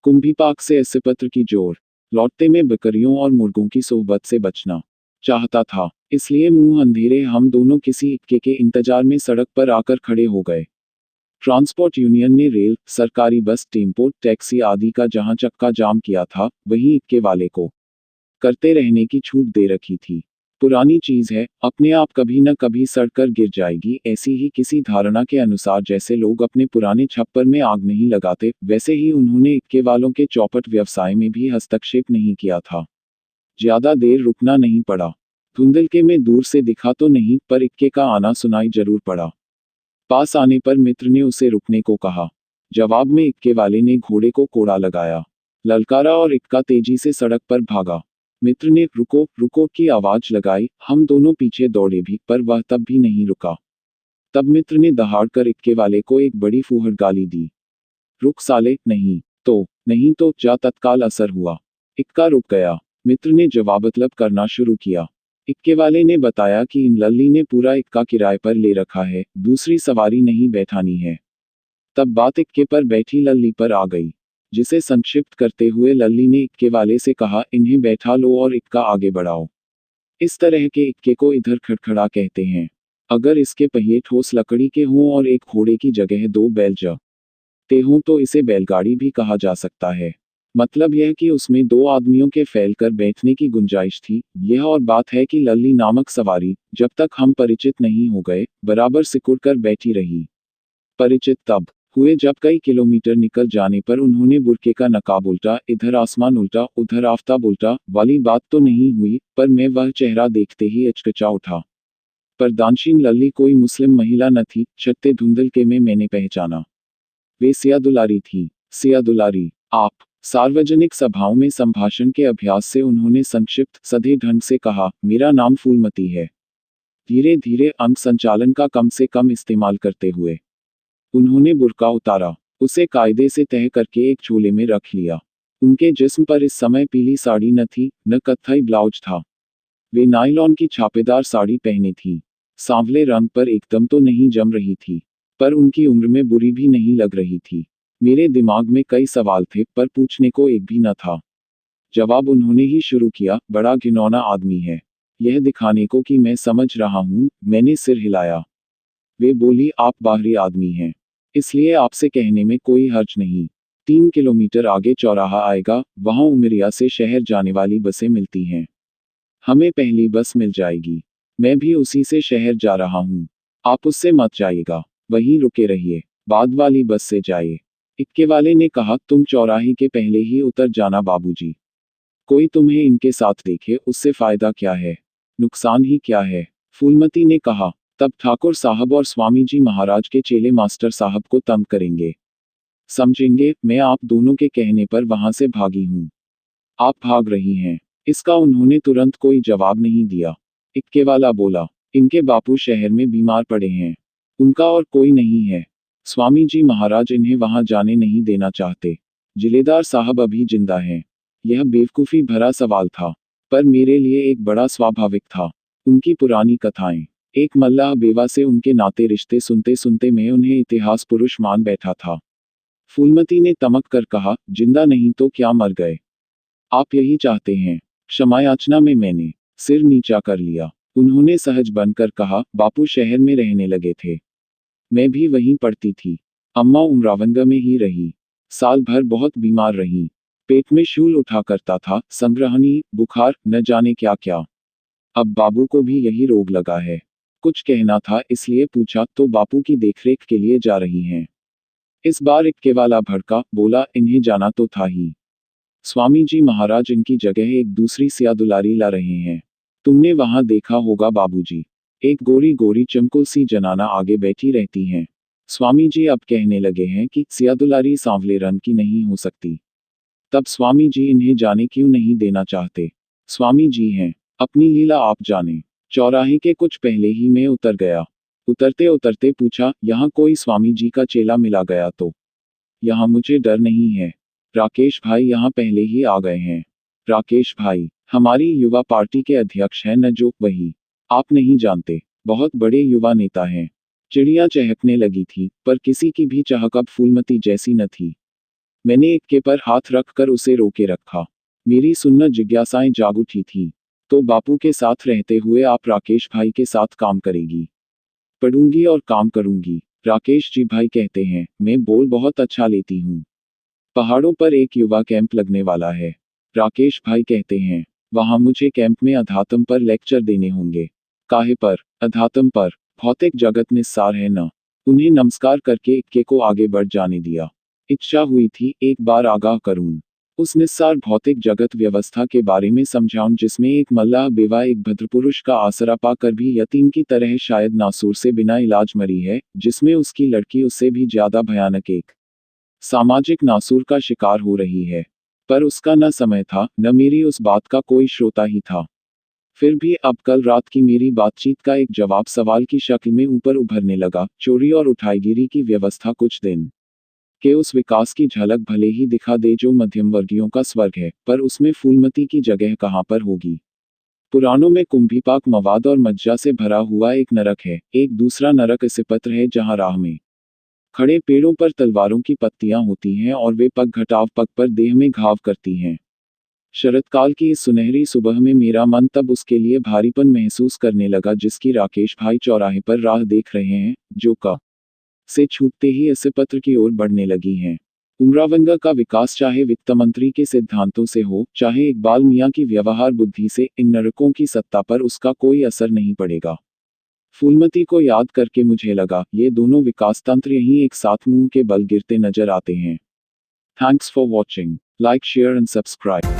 कुंभीपाक से ऐसे पत्र की जोर। लौटते में बकरियों और मुर्गों की सोहबत से बचना चाहता था, इसलिए मुंह अंधेरे हम दोनों किसी इक्के के इंतजार में सड़क पर आकर खड़े हो गए। ट्रांसपोर्ट यूनियन ने रेल, सरकारी बस, टेम्पो, टैक्सी आदि का जहां चक्का जाम किया था, वहीं इक्के वाले को करते रहने की छूट दे रखी थी। पुरानी चीज है, अपने आप कभी न कभी सड़कर गिर जाएगी, ऐसी ही किसी धारणा के अनुसार जैसे लोग अपने पुराने छप्पर में आग नहीं लगाते, वैसे ही उन्होंने इक्के वालों के चौपट व्यवसाय में भी हस्तक्षेप नहीं किया था। ज्यादा देर रुकना नहीं पड़ा। धुंधलके में दूर से दिखा तो नहीं, पर इक्के का आना सुनाई जरूर पड़ा। पास आने पर मित्र ने उसे रुकने को कहा। जवाब में इक्के वाले ने घोड़े को कोड़ा लगाया, ललकारा और इक्का तेजी से सड़क पर भागा। मित्र ने रुको रुको की आवाज लगाई, हम दोनों पीछे दौड़े भी, पर वह तब भी नहीं रुका। तब मित्र ने दहाड़कर इक्के वाले को एक बड़ी फूहड़ गाली दी। रुक साले, नहीं तो जा, तत्काल असर हुआ। इक्का रुक गया। मित्र ने जवाबतलब करना शुरू किया। इक्के वाले ने बताया कि इन लल्ली ने पूरा इक्का किराए पर ले रखा है, दूसरी सवारी नहीं बैठानी है। तब बात इक्के पर बैठी लल्ली पर आ गई, जिसे संक्षिप्त करते हुए लल्ली ने इक्के वाले से कहा, इन्हें बैठा लो और इक्का आगे बढ़ाओ। इस तरह के इक्के को इधर खड़खड़ा कहते हैं। अगर इसके पहिए ठोस लकड़ी के हों और एक घोड़े की जगह दो बैल ते हों तो इसे बैलगाड़ी भी कहा जा सकता है। मतलब यह कि उसमें दो आदमियों के फैलकर बैठने की गुंजाइश थी। यह और बात है कि लल्ली नामक सवारी, जब तक हम परिचित नहीं हो गए, बराबर सिकुड़कर बैठी रही। परिचित तब हुए जब कई किलोमीटर निकल जाने पर उन्होंने बुरके का नकाब उल्टा, इधर आसमान उल्टा, उधर आफताब उल्टा वाली बात तो नहीं हुई, पर मैं वह चेहरा देखते ही अचकचा उठा। पर्दानशीन लल्ली कोई मुस्लिम महिला न थी, छत्ते धुंधलके में मैंने पहचाना। वे सिया दुलारी थी। सिया दुलारी। आप सार्वजनिक सभाओं में संभाषण के अभ्यास से उन्होंने संक्षिप्त, सधे ढंग से कहा, मेरा नाम फूलमती है। धीरे धीरे अंग संचालन का कम से कम इस्तेमाल करते हुए उन्होंने बुर्का उतारा, उसे कायदे से तह करके एक झोले में रख लिया। उनके जिस्म पर इस समय पीली साड़ी न थी, न कत्थई ब्लाउज था। वे नायलॉन की छापेदार साड़ी पहने थी। सांवले रंग पर एकदम तो नहीं जम रही थी, पर उनकी उम्र में बुरी भी नहीं लग रही थी। मेरे दिमाग में कई सवाल थे, पर पूछने को एक भी न था। जवाब उन्होंने ही शुरू किया, बड़ा घिनौना आदमी है। यह दिखाने को कि मैं समझ रहा हूँ, मैंने सिर हिलाया। वे बोली, आप बाहरी आदमी हैं, इसलिए आपसे कहने में कोई हर्ज नहीं। 3 किलोमीटर आगे चौराहा आएगा, वहां उमरिया से शहर जाने वाली बसें मिलती हैं। हमें पहली बस मिल जाएगी। मैं भी उसी से शहर जा रहा हूँ। आप उससे मत जाइएगा, वहीं रुके रहिए, बाद वाली बस से जाइए। इक्के वाले ने कहा, तुम चौराहे के पहले ही उतर जाना बाबूजी। कोई तुम्हें इनके साथ देखे, उससे फायदा क्या है, नुकसान ही क्या है। फूलमती ने कहा, तब ठाकुर साहब और स्वामी जी महाराज के चेले मास्टर साहब को तंग करेंगे। समझेंगे, मैं आप दोनों के कहने पर वहां से भागी हूं। आप भाग रही हैं। इसका उन्होंने तुरंत कोई जवाब नहीं दिया। इक्के वाला बोला, इनके बापू शहर में बीमार पड़े हैं। उनका और कोई नहीं है। स्वामी जी महाराज इन्हें वहां जाने नहीं देना चाहते। जिलेदार साहब अभी जिंदा हैं। यह बेवकूफी भरा सवाल था, पर मेरे लिए एक बड़ा स्वाभाविक था। उनकी पुरानी कथाएं, एक मल्लाह बेवा से उनके नाते रिश्ते सुनते सुनते मैं उन्हें इतिहास पुरुष मान बैठा था। फूलमती ने तमक कर कहा, जिंदा नहीं तो क्या मर गए? आप यही चाहते हैं? क्षमायाचना में मैंने सिर नीचा कर लिया। उन्होंने सहज बनकर कहा, बापू शहर में रहने लगे थे। मैं भी वहीं पढ़ती थी। अम्मा उमरावंगा में ही रही। साल भर बहुत बीमार रही। पेट में शूल उठा करता था, संग्रहणी, बुखार, न जाने क्या क्या। अब बाबू को भी यही रोग लगा है। कुछ कहना था, इसलिए पूछा, तो बापू की देखरेख के लिए जा रही हैं? इस बार इक्के वाला भड़का, बोला, इन्हें जाना तो था ही। स्वामी जी महाराज इनकी जगह एक दूसरी सिया दुलारी ला रहे हैं। तुमने वहां देखा होगा बाबूजी, एक गोरी गोरी चमकुल सी जनाना आगे बैठी रहती हैं। स्वामी जी अब कहने लगे हैं कि सिया दुलारी सांवले रंग की नहीं हो सकती। तब स्वामी जी इन्हें जाने क्यों नहीं देना चाहते? स्वामी जी हैं, अपनी लीला आप जाने। चौराहे के कुछ पहले ही मैं उतर गया। उतरते उतरते पूछा, यहाँ कोई स्वामी जी का चेला मिला गया तो? यहाँ मुझे डर नहीं है। राकेश भाई यहाँ पहले ही आ गए हैं। राकेश भाई हमारी युवा पार्टी के अध्यक्ष हैं न, जो वही। आप नहीं जानते, बहुत बड़े युवा नेता हैं। चिड़िया चहकने लगी थी, पर किसी की भी चहक अब फूलमती जैसी न थी। मैंने इक्के पर हाथ रखकर उसे रोके रखा। मेरी सुन्न जिज्ञासाएं जाग उठी थी। तो बापू के साथ रहते हुए आप राकेश भाई के साथ काम करेगी? पढ़ूंगी और काम करूंगी। राकेश जी भाई कहते हैं, मैं बोल बहुत अच्छा लेती हूँ। पहाड़ों पर एक युवा कैंप लगने वाला है। राकेश भाई कहते हैं, वहां मुझे कैंप में अध्यात्म पर लेक्चर देने होंगे। काहे पर? अध्यात्म पर। भौतिक जगत निस्सार है न। उन्हें नमस्कार करके इक्के को आगे बढ़ जाने दिया। इच्छा हुई थी एक बार आगाह करूं, उस निस्सार भौतिक जगत व्यवस्था के बारे में समझाऊं जिसमें एक मल्लाह बेवा एक भद्रपुरुष का आसरा पाकर भी यतीम की तरह शायद नासूर से बिना इलाज मरी है, जिसमें उसकी लड़की उससे भी ज्यादा भयानक एक सामाजिक नासूर का शिकार हो रही है। पर उसका न समय था, न मेरी उस बात का कोई श्रोता ही था। फिर भी अब कल रात की मेरी बातचीत का एक जवाब सवाल की शक्ल में ऊपर उभरने लगा। चोरी और उठाईगिरी की व्यवस्था कुछ दिन के उस विकास की झलक भले ही दिखा दे जो मध्यम वर्गियों का स्वर्ग है, पर उसमें फूलमती की जगह कहाँ पर होगी? पुराणों में कुंभीपाक मवाद और मज्जा से भरा हुआ एक नरक है। एक दूसरा नरक इसिपत्र है जहाँ राह में खड़े पेड़ों पर तलवारों की पत्तियां होती हैं और वे पग घटाव पग पर देह में घाव करती हैं। शरतकाल की इस सुनहरी सुबह में मेरा मन तब उसके लिए भारीपन महसूस करने लगा जिसकी राकेश भाई चौराहे पर राह देख रहे हैं, जो का से छूटते ही इसे पत्र की ओर बढ़ने लगी हैं। उमरावंगा का विकास चाहे वित्त मंत्री के सिद्धांतों से हो, चाहे इकबाल मियां की व्यवहार बुद्धि से, इन नरकों की सत्ता पर उसका कोई असर नहीं पड़ेगा। फूलमती को याद करके मुझे लगा, ये दोनों विकास तंत्र यहीं एक साथ मुंह के बल गिरते नजर आते हैं। Thanks for watching. Like, share and subscribe.